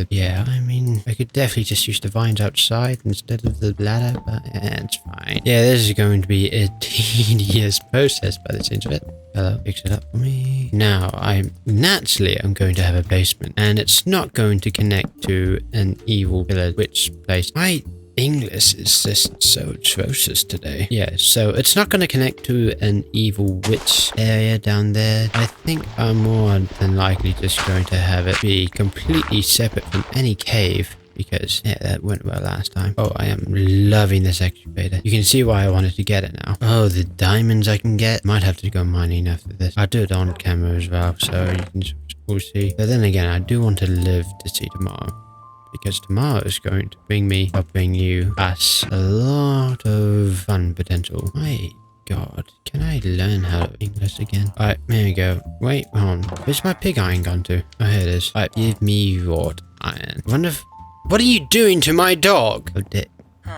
yeah, I mean, I could definitely just use the vines outside instead of the ladder, but it's fine. Yeah, this is going to be a tedious process by the sounds of it. Hello, fix it up for me. Now, I'm going to have a basement, and it's not going to connect to an evil village witch place. My English is just so atrocious today. Yeah, so it's not going to connect to an evil witch area down there. I think I'm more than likely just going to have it be completely separate from any cave, because yeah, that went well last time. Oh, I am loving this excavator. You can see why I wanted to get it now. Oh, the diamonds I can get. Might have to go mining after this. I'll do it on camera as well, so you can all see. But then again, I do want to live to see tomorrow, because tomorrow is going to bring you us a lot of fun potential. My God, can I learn how to English again? Alright, here we go. Wait, hold on. Where's my pig iron gone to? Oh, here it is. Alright, give me wrought iron. I wonder if... What are you doing to my dog? Oh,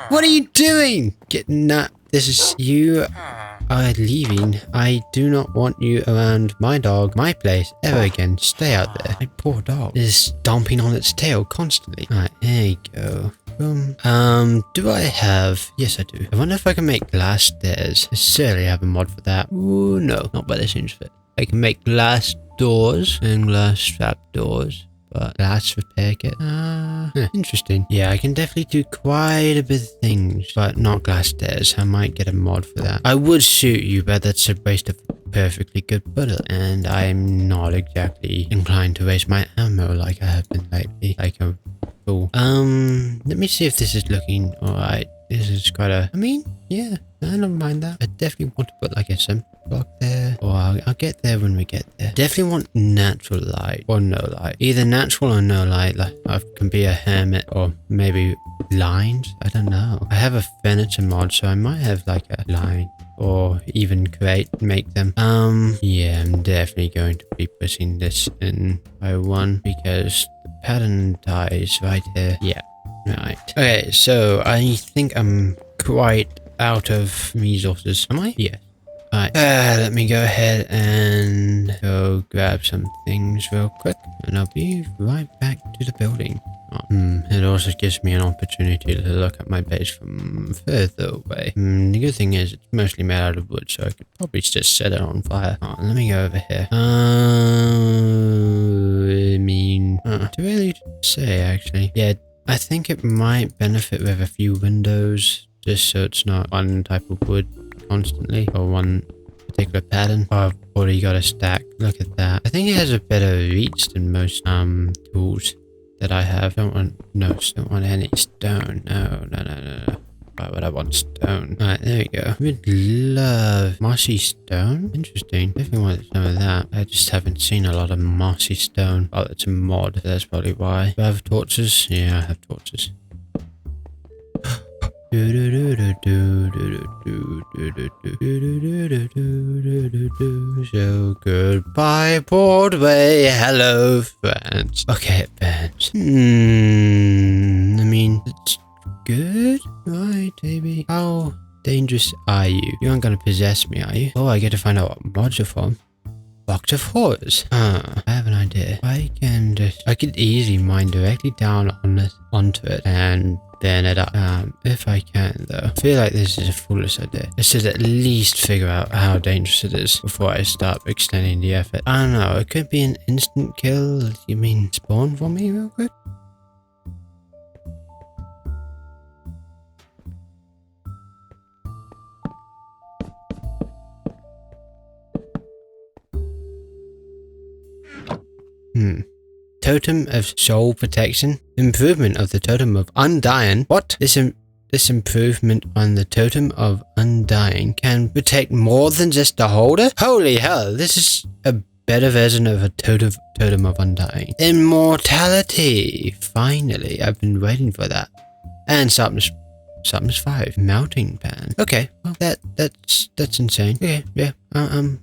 what are you doing? Getting that. This is... You are leaving. I do not want you around my dog, my place, ever again. Stay out there. My poor dog is stomping on its tail constantly. Alright, here you go. Boom. Do I have... Yes, I do. I wonder if I can make glass stairs. I certainly have a mod for that. Ooh, no. Not by the seams of it. I can make glass doors and glass trap doors. But glass repair kit. Interesting. Yeah, I can definitely do quite a bit of things, but not glass stairs. I might get a mod for that. I would shoot you, but that's a waste of perfectly good bullet, and I'm not exactly inclined to waste my ammo like I have been lately. Like a fool. Let me see if this is looking alright. This is quite a... I mean, yeah, I don't mind that. I definitely want to put like a sim block there. Or I'll get there when we get there. Definitely want natural light or no light. Either natural or no light. Like I can be a hermit, or maybe lines. I don't know. I have a furniture mod, so I might have like a line, or even make them. Yeah, I'm definitely going to be pushing this in by 1, because the pattern dies right here. Yeah. Right. Okay, so I think I'm quite out of resources. Am I? Yeah. Alright. Let me go ahead and go grab some things real quick, and I'll be right back to the building. It also gives me an opportunity to look at my base from further away. The good thing is it's mostly made out of wood, so I could probably just set it on fire. Let me go over here. I mean, too early to say, actually. Yeah, I think it might benefit with a few windows, just so it's not one type of wood constantly, or one particular pattern. Oh, I've already got a stack. Look at that. I think it has a better reach than most tools that I have. Don't want any stone. No. Why would I want stone? Alright, there we go. We'd love mossy stone. Interesting. Definitely want some of that. I just haven't seen a lot of mossy stone. Oh, it's a mod. That's probably why. Do I have torches? Yeah, I have torches. So goodbye, Broadway. Hello, friends. Okay, friends. I mean, it's good, right, baby? How dangerous are you? You aren't gonna possess me, are you? Oh, I get to find out what mods are from. Box of Horrors. I have an idea. I could easily mine directly down on this, onto it and burn it up. If I can though. I feel like this is a foolish idea. I should at least figure out how dangerous it is before I start extending the effort. I don't know. It could be an instant kill. You mean spawn for me real quick? Totem of Soul Protection. Improvement of the Totem of Undying. What? This improvement on the Totem of Undying can protect more than just the holder? Holy hell, this is a better version of a Totem of Undying. Immortality! Finally, I've been waiting for that. And sharpness 5. Melting pan. Okay, well that's insane. Okay, yeah, I'm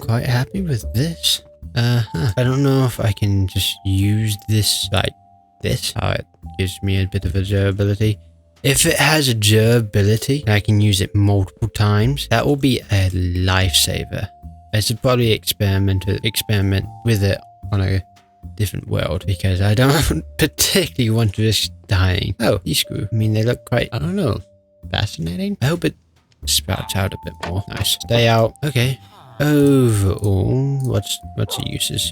quite happy with this. I don't know if I can just use this like this. How it gives me a bit of a durability. If it has a durability and I can use it multiple times, that will be a lifesaver. I should probably experiment with it on a different world because I don't particularly want to risk dying. Oh, these screw. I mean, they look quite, I don't know, fascinating. I hope it sprouts out a bit more. Nice. Stay out. Okay. Overall, what's the uses?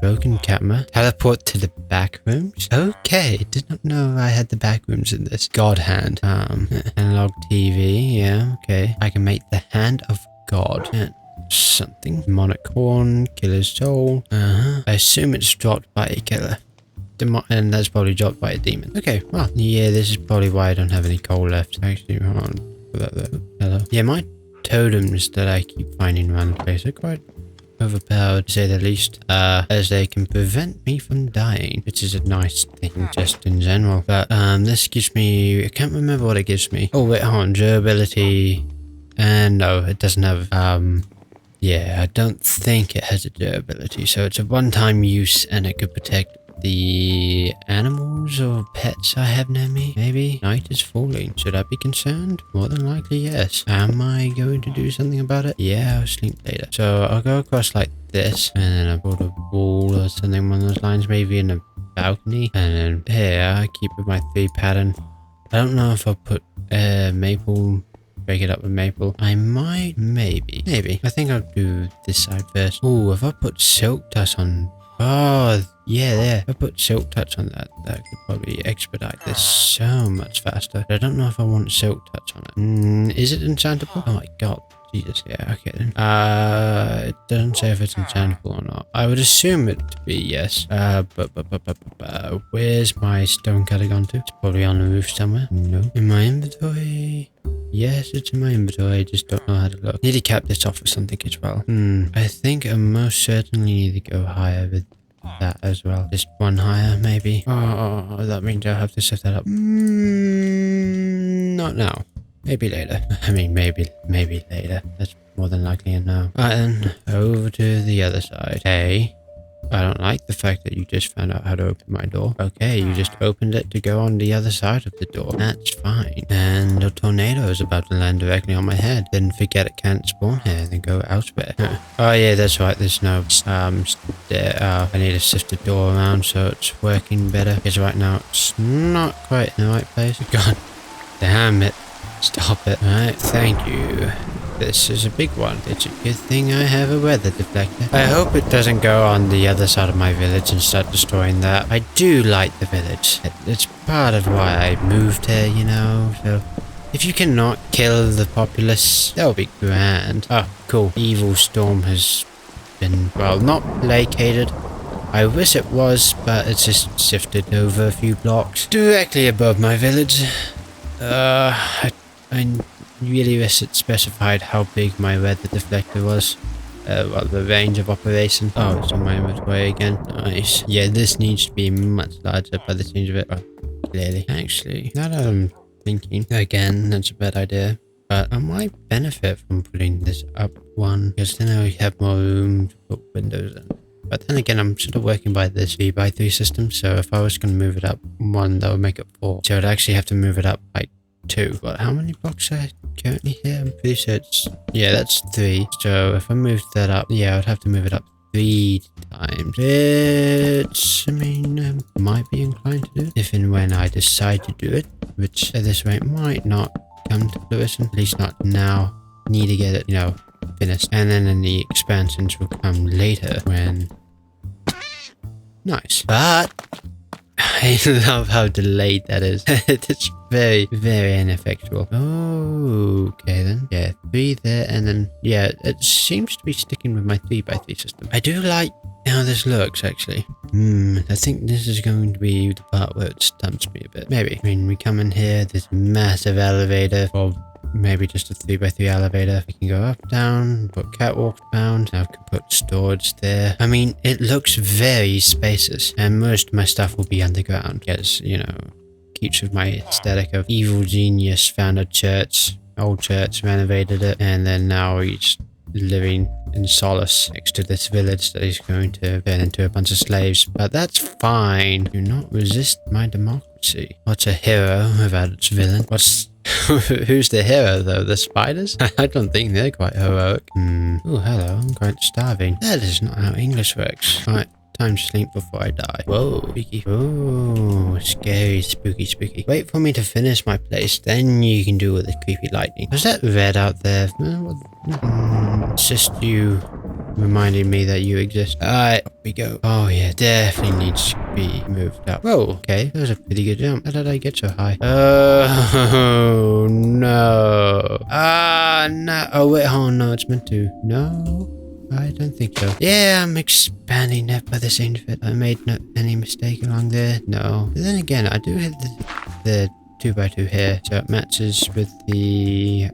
Broken camera. Teleport to the back rooms. Okay, did not know I had the back rooms in this. God hand. Analog TV. Yeah, okay. I can make the hand of God. Something. Demonic horn. Killer's soul. I assume it's dropped by a killer. And that's probably dropped by a demon. Okay, well, yeah, this is probably why I don't have any coal left. Actually, hold on. Hello. Yeah, my totems that I keep finding around the place are quite overpowered, to say the least, as they can prevent me from dying, which is a nice thing just in general. But this gives me, I can't remember what it gives me. Oh wait, hold on, durability, and no, it doesn't have, yeah, I don't think it has a durability, so it's a one-time use and it could protect the animals or pets I have near me. Maybe. Night is falling. Should I be concerned? More than likely, yes. Am I going to do something about it? Yeah, I'll sleep later. So I'll go across like this, and then I'll build a wall or something along those lines, maybe in a balcony. And then here, I keep with my 3 pattern. I don't know if I'll put maple, break it up with maple. I might, maybe. I think I'll do this side first. Oh, if I put silk dust on, oh, yeah, there. If I put silk touch on that, that could probably expedite this so much faster. But I don't know if I want silk touch on it. Is it enchantable? Oh my god. Jesus, yeah, okay then. It doesn't say if it's enchantable or not. I would assume it to be yes. Where's my stone cutter gone to? It's probably on the roof somewhere. No. In my inventory? Yes, it's in my inventory. I just don't know how to look. Need to cap this off with something as well. I think I most certainly need to go higher with that as well. Just one higher, maybe. Oh, that means I'll have to set that up. Not now. Maybe later. I mean, maybe later. That's more than likely a no. Alright then, over to the other side. Hey, I don't like the fact that you just found out how to open my door. Okay, you just opened it to go on the other side of the door. That's fine. And a tornado is about to land directly on my head. Then forget it can't spawn here, then go elsewhere. Oh yeah, that's right, there's no, I need to shift the door around so it's working better. Because right now it's not quite in the right place. God damn it. Stop it. Alright, thank you. This is a big one. It's a good thing I have a weather deflector. I hope it doesn't go on the other side of my village and start destroying that. I do like the village. It's part of why I moved here, you know, so if you cannot kill the populace, that'll be grand. Oh, cool. Evil storm has been, well, not placated. I wish it was, but it's just shifted over a few blocks. Directly above my village. I really wish it specified how big my weather deflector was. Well, the range of operation. Oh, it's on my inventory again. Nice. Yeah, this needs to be much larger by the change of it. Oh, clearly. Actually, now that I'm thinking. Again, that's a bad idea. But I might benefit from putting this up one, because then I have more room to put windows in. But then again, I'm sort of working by this 3x3 system, so if I was going to move it up one, that would make it 4. So I'd actually have to move it up by 2. But how many blocks are currently here? I'm pretty sure it's... yeah, that's 3. So if I moved that up, yeah, I'd have to move it up 3 times. It's... I mean, I might be inclined to do it if and when I decide to do it, which at this rate might not come to fruition, at least not now. Need to get it, you know, finished. And then the expansions will come later when... nice. But I love how delayed that is. It's very, very ineffectual. Oh, okay then. Yeah, 3 there, and then, yeah, it seems to be sticking with my 3x3 system. I do like how this looks, actually. I think this is going to be the part where it stumps me a bit. Maybe. I mean, we come in here, this massive elevator, or maybe just a 3x3 elevator. We can go up, down, put catwalk down. Now we can put storage there. I mean, it looks very spacious, and most of my stuff will be underground because, you know, keeps with my aesthetic of evil genius found a church, old church, renovated it, and then now he's living in solace next to this village that he's going to turn into a bunch of slaves. But that's fine. Do not resist my democracy. What's a hero without its villain? Who's the hero though? The spiders? I don't think they're quite heroic. Oh, hello. I'm quite starving. That is not how English works. Right. Time to sleep before I die. Whoa, spooky. Oh, scary, spooky, spooky. Wait for me to finish my place, then you can do with the creepy lightning. Was that red out there? It's just you reminding me that you exist. Alright, up we go. Oh yeah, definitely needs to be moved up. Whoa, okay, that was a pretty good jump. How did I get so high? Oh no. No. Oh wait, oh no, it's meant to. No. I don't think so. Yeah, I'm expanding it by the same of it. I made no any mistake along there. No. But then again, I do have the 2x2 here, so it matches with the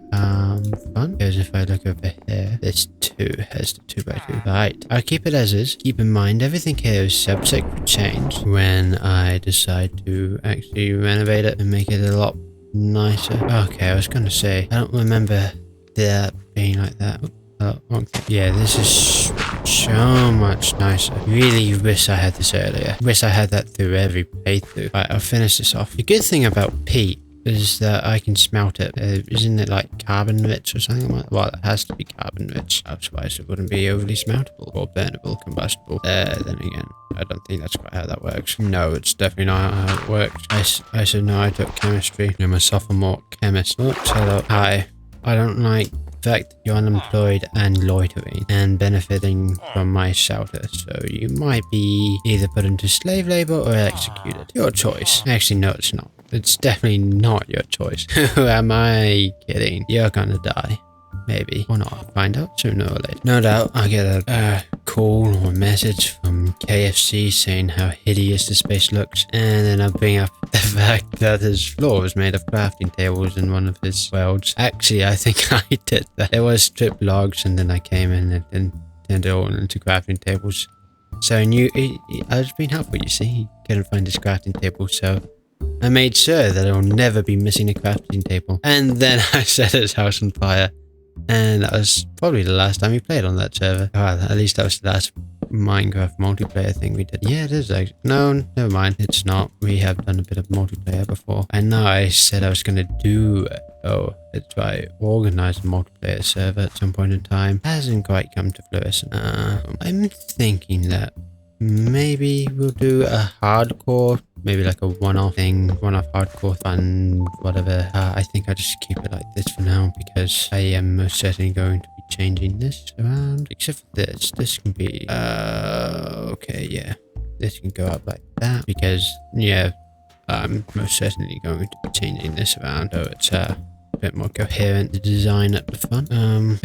front. Because if I look over here, this 2 has the 2x2. Right. I'll keep it as is. Keep in mind, everything here is subject to change when I decide to actually renovate it and make it a lot nicer. Okay, I was gonna say, I don't remember that being like that. Oh, okay. Yeah, this is so much nicer. Really wish I had this earlier. Wish I had that through every playthrough. Right, I'll finish this off. The good thing about peat is that I can smelt it. Isn't it like carbon rich or something like that? Well, it has to be carbon rich. Otherwise it wouldn't be overly smeltable or burnable, combustible. Then again, I don't think that's quite how that works. No, it's definitely not how it works. I should know. I took chemistry. I'm a sophomore chemist. Oops, hello. Hi. I don't like fact that you're unemployed and loitering and benefiting from my shelter, so you might be either put into slave labor or executed. Your choice. Actually, no, it's not. It's definitely not your choice. Who am I kidding? You're gonna die. Maybe. Or not. Find out sooner or later. No doubt I'll get a call or message from KFC saying how hideous the space looks, and then I'll bring up the fact that his floor was made of crafting tables in one of his worlds. Actually, I think I did that. There was strip logs, and then I came in and then turned it all into crafting tables. So I knew I was being helpful, you see. He couldn't find his crafting table, so I made sure that I'll never be missing a crafting table. And then I set his house on fire. And that was probably the last time we played on that server. Well, at least that was the last Minecraft multiplayer thing we did. Yeah, it is actually. No, never mind. It's not. We have done a bit of multiplayer before. I know I said I was going to do it. Oh, it's right. Organize a multiplayer server at some point in time. Hasn't quite come to fruition. I'm thinking that maybe we'll do a hardcore, maybe like a one-off thing, one-off hardcore fun, whatever. I think I'll just keep it like this for now because I am most certainly going to be changing this around. Except for this. This can be, okay, yeah. This can go up like that because, yeah, I'm most certainly going to be changing this around so it's a bit more coherent, the design at the front. And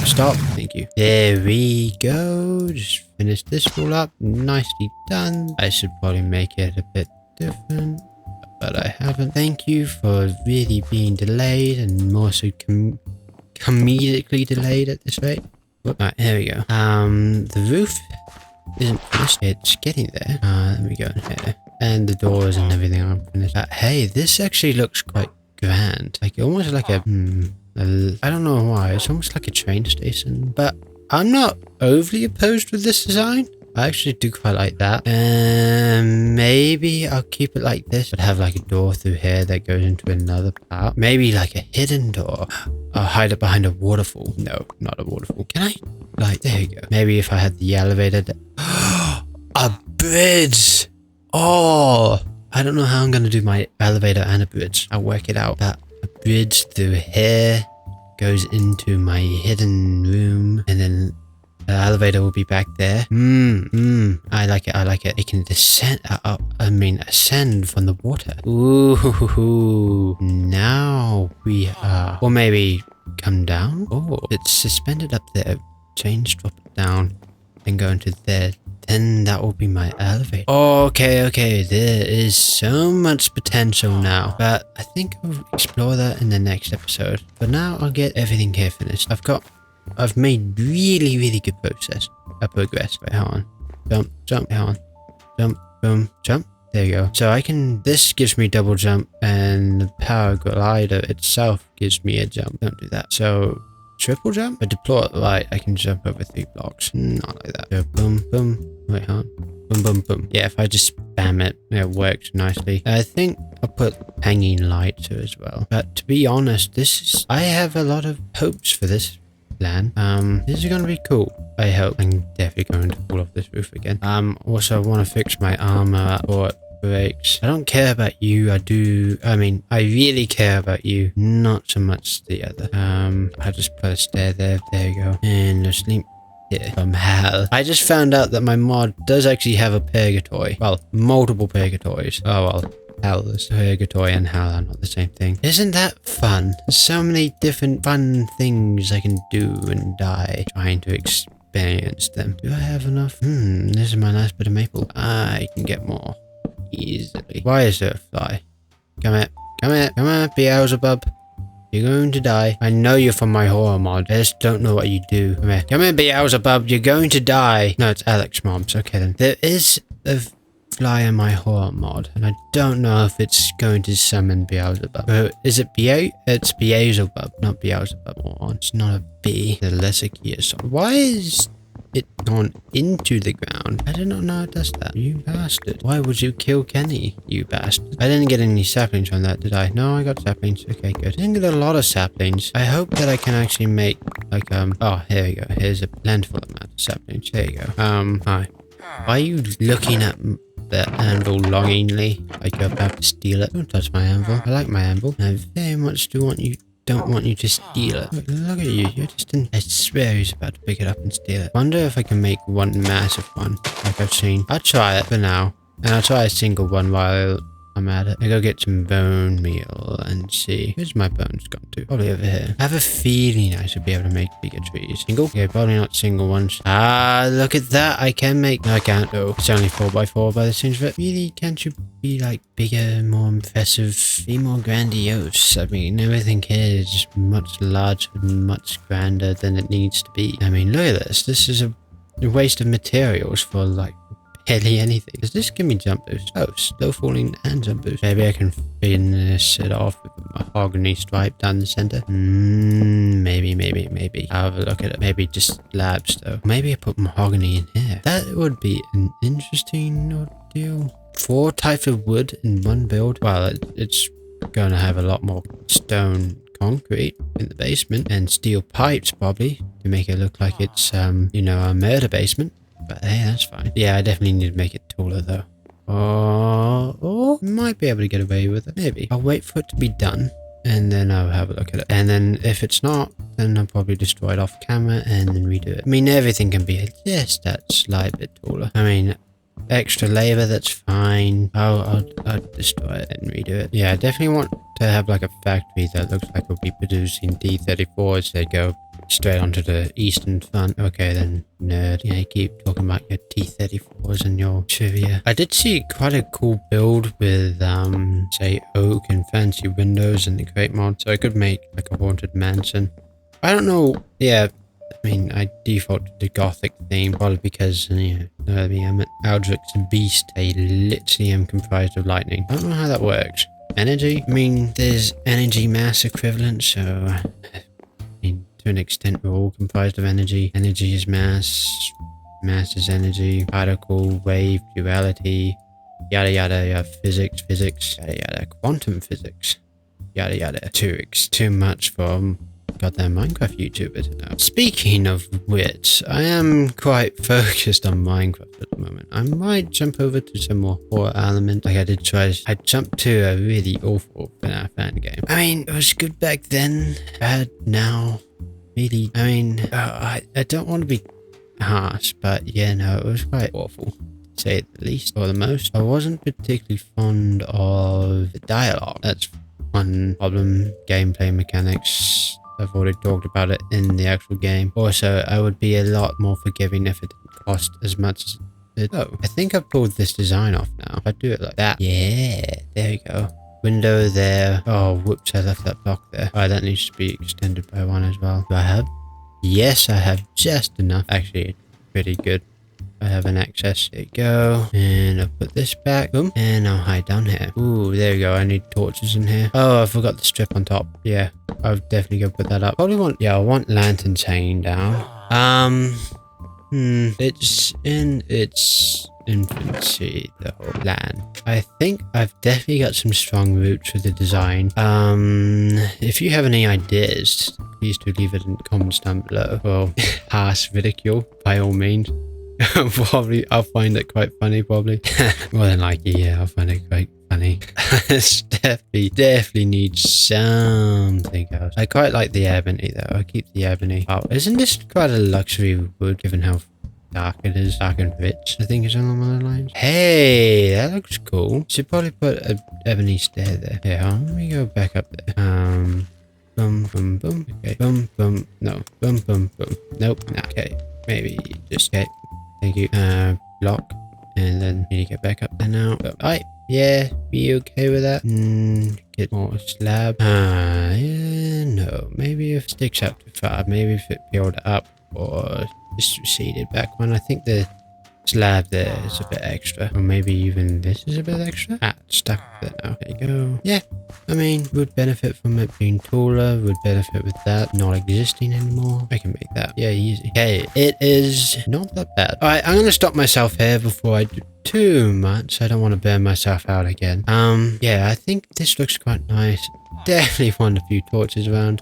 stop. Thank you. There we go. Just finish this all up. Nicely done. I should probably make it a bit different, but I haven't. Thank you for really being delayed and more so comedically delayed at this rate. Right, here we go. The roof isn't finished. It's getting there. Let me go in here. And the doors and everything aren't finished. Hey, this actually looks quite grand. Like almost like a I don't know why. It's almost like a train station. But I'm not overly opposed with this design. I actually do quite like that. Maybe I'll keep it like this, but have like a door through here that goes into another part. Maybe like a hidden door. I'll hide it behind a waterfall. No, not a waterfall. Can I? Like, there you go. Maybe if I had the elevator. A bridge! Oh! I don't know how I'm gonna do my elevator and a bridge. I'll work it out. But a bridge through here goes into my hidden room, and then the elevator will be back there. I like it. I like it. It can descend. Ascend from the water. Ooh. Now we are. Or maybe come down. Oh, it's suspended up there. Change, drop it down, and go into there. Then that will be my elevator. Okay. There is so much potential now. But I think I'll explore that in the next episode. But now I'll get everything here finished. I've made really good progress. Wait, hold on. Jump, hold on. Jump, boom, jump. There you go. So this gives me double jump, and the power glider itself gives me a jump. Don't do that. So triple jump? I deploy it right, I can jump over 3 blocks. Not like that. So boom, boom. Wait, hold on. Boom, boom. Yeah, if I just spam it, it works nicely. I think I'll put hanging lights here as well. But to be honest, I have a lot of hopes for this plan. This is gonna be cool. I hope. I'm definitely going to pull off this roof again. Also I want to fix my armor or breaks. I don't care about you. I really care about you. Not so much the other. I'll just put a stair there. There you go. And just link here from hell. I just found out that my mod does actually have a purgatory. Well, multiple purgatories. Oh well. Hell, this purgatory and hell are not the same thing. Isn't that fun? There's so many different fun things I can do and die trying to experience them. Do I have enough? This is my nice bit of maple. I can get more easily. Why is there a fly? Come here, Beelzebub. You're going to die. I know you're from my horror mod. I just don't know what you do. Come here, Beelzebub. You're going to die. No, it's Alex mobs. Okay then. There is a fly in my horror mod, and I don't know if it's going to summon Beelzebub. Is it It's Beelzebub, not Beelzebub. It's not a B. The lesser key is on. Why is it gone into the ground? I did not know it does that. You bastard. Why would you kill Kenny, you bastard? I didn't get any saplings on that, did I? No, I got saplings. Okay, good. I didn't get a lot of saplings. I hope that I can actually make, like, oh, here we go. Here's a plentiful amount of saplings. There you go. Hi. Why are you looking at the anvil longingly like you're about to steal it? Don't touch my anvil. I like my anvil. I very much don't want you to steal it. Look at you. You're just I swear he's about to pick it up and steal it. Wonder if I can make one massive one like I've seen. I'll try it for now. And I'll try a single one while I'm at it. I go get some bone meal and see. Where's my bones gone to? Probably over here. I have a feeling I should be able to make bigger trees. Single? Okay, probably not single ones. Ah, look at that. I can make... No, I can't though. It's only 4x4 by the seams of it. Really, can't you be like bigger, more impressive, be more grandiose? I mean, everything here is just much larger and much grander than it needs to be. I mean, look at this. This is a waste of materials for like barely anything. Does this give me jump boost? Oh, slow falling and jump boost. Maybe I can finish it off with a mahogany stripe down the center. Maybe. I'll have a look at it. Maybe just slabs though. Maybe I put mahogany in here. That would be an interesting ordeal. 4 types of wood in one build. Well, it's going to have a lot more stone concrete in the basement and steel pipes probably to make it look like it's you know, a murder basement. But hey, that's fine. Yeah, I definitely need to make it taller though. Or might be able to get away with it. Maybe. I'll wait for it to be done and then I'll have a look at it. And then if it's not, then I'll probably destroy it off camera and then redo it. I mean, everything can be just that slight bit taller. I mean, extra labor, that's fine. I'll destroy it and redo it. Yeah, I definitely want to have like a factory that looks like we'll be producing D34s that go straight onto the eastern front. Okay then, nerd. Yeah, you keep talking about your T34s and your trivia. I did see quite a cool build with say oak and fancy windows in the crate mod, so I could make like a haunted mansion. I don't know. Yeah, I mean, I default to the gothic theme probably because, you know, I'm an Aldrich beast. I literally am comprised of lightning. I don't know how that works. energy. I mean, there's energy mass equivalent, so I mean, to an extent, we're all comprised of energy. Energy is mass, mass is energy, particle, wave, duality, yada yada, yada, physics, yada yada, quantum physics, yada yada. Too much for goddamn Minecraft YouTubers now. Speaking of which, I am quite focused on Minecraft at the moment. I might jump over to some more horror elements. Like I did try, I jumped to a really awful FNAF fan game. I mean, it was good back then, bad now. Really, I mean, I don't want to be harsh, but yeah, no, it was quite awful, to say it the least, or the most. I wasn't particularly fond of the dialogue. That's one problem. Gameplay mechanics, I've already talked about it in the actual game. Also, I would be a lot more forgiving if it didn't cost as much as it did. Oh, I think I've pulled this design off now. If I do it like that. Yeah, there we go. Window there. Oh, whoops, I left that block there. Oh, that needs to be extended by one as well. Do I have? Yes, I have just enough. Actually, pretty good. I have an excess. There you go. And I'll put this back. Boom. And I'll hide down here. Ooh, there we go. I need torches in here. Oh, I forgot the strip on top. Yeah, I'll definitely go put that up. Probably want, yeah, I want lanterns hanging down. It's in its infancy, the whole plan. I think I've definitely got some strong roots with the design. If you have any ideas, please do leave it in the comments down below. Well, harsh ridicule, by all means. Probably, I'll find it quite funny, probably. More than likely, yeah, I'll find it quite funny. It's definitely needs something else. I quite like the ebony, though. I keep the ebony. Oh, isn't this quite a luxury wood, given how dark it is? Dark and rich, I think is along those lines. Hey, that looks cool. Should probably put an ebony stair there. Yeah, let me go back up there. Boom, boom, boom. Okay, boom, boom. No, boom, boom, boom. Nope. Nah. Okay, maybe just okay. Thank you. Block, and then need to get back up there now. Alright, yeah, be okay with that. Get more slab. Yeah, no. Maybe if it sticks out too far, maybe if it peeled up or just receded back one. I think the slab there is a bit extra, or maybe even this is a bit extra. It's stuck there now. There you go. Yeah, I mean, would benefit from it being taller, would benefit with that not existing anymore. I can make that. Yeah, easy. Okay, it is not that bad. All right, I'm gonna stop myself here before I do too much. I don't want to burn myself out again. Yeah, I think this looks quite nice. Definitely want a few torches around.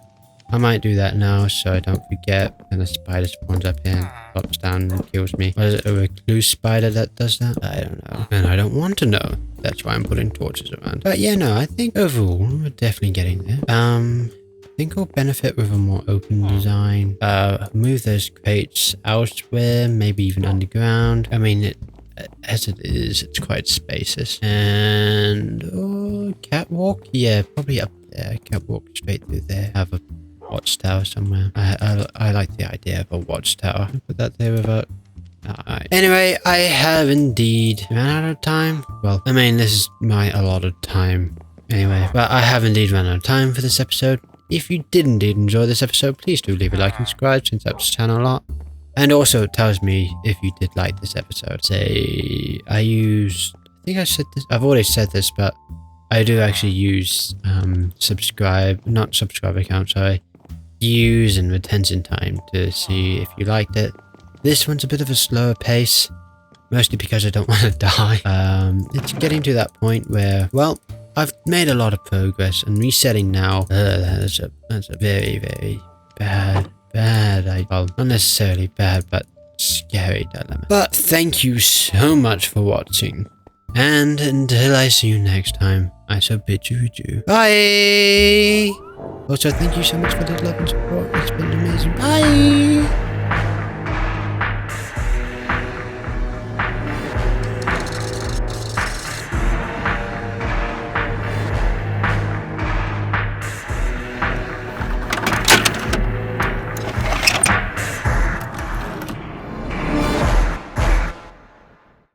I might do that now so I don't forget. And a spider spawns up here and drops down and kills me. Or is it a recluse spider that does that? I don't know. And I don't want to know. That's why I'm putting torches around. But yeah, no, I think overall we're definitely getting there. I think I'll benefit with a more open design. Move those crates elsewhere, maybe even underground. I mean, as it is, it's quite spacious. And catwalk? Yeah, probably up there. Catwalk straight through there. Have a watchtower somewhere. I like the idea of a watchtower. Put that there without. Alright. Anyway, I have indeed run out of time. Well, I mean, this is my allotted time anyway. But I have indeed run out of time for this episode. If you did indeed enjoy this episode, please do leave a like and subscribe, since helps the channel a lot. And also it tells me if you did like this episode. Say, I think I said this, I've already said this, but I do actually use not subscribe account, sorry. Views and retention time to see if you liked it. This one's a bit of a slower pace, mostly because I don't want to die. It's getting to that point where, well, I've made a lot of progress, and resetting now, that's a very, very bad, well, not necessarily bad, but scary dilemma. But thank you so much for watching, and until I see you next time, I shall bid you adieu. Bye! Also, thank you so much for the love and support. It's been amazing. Bye!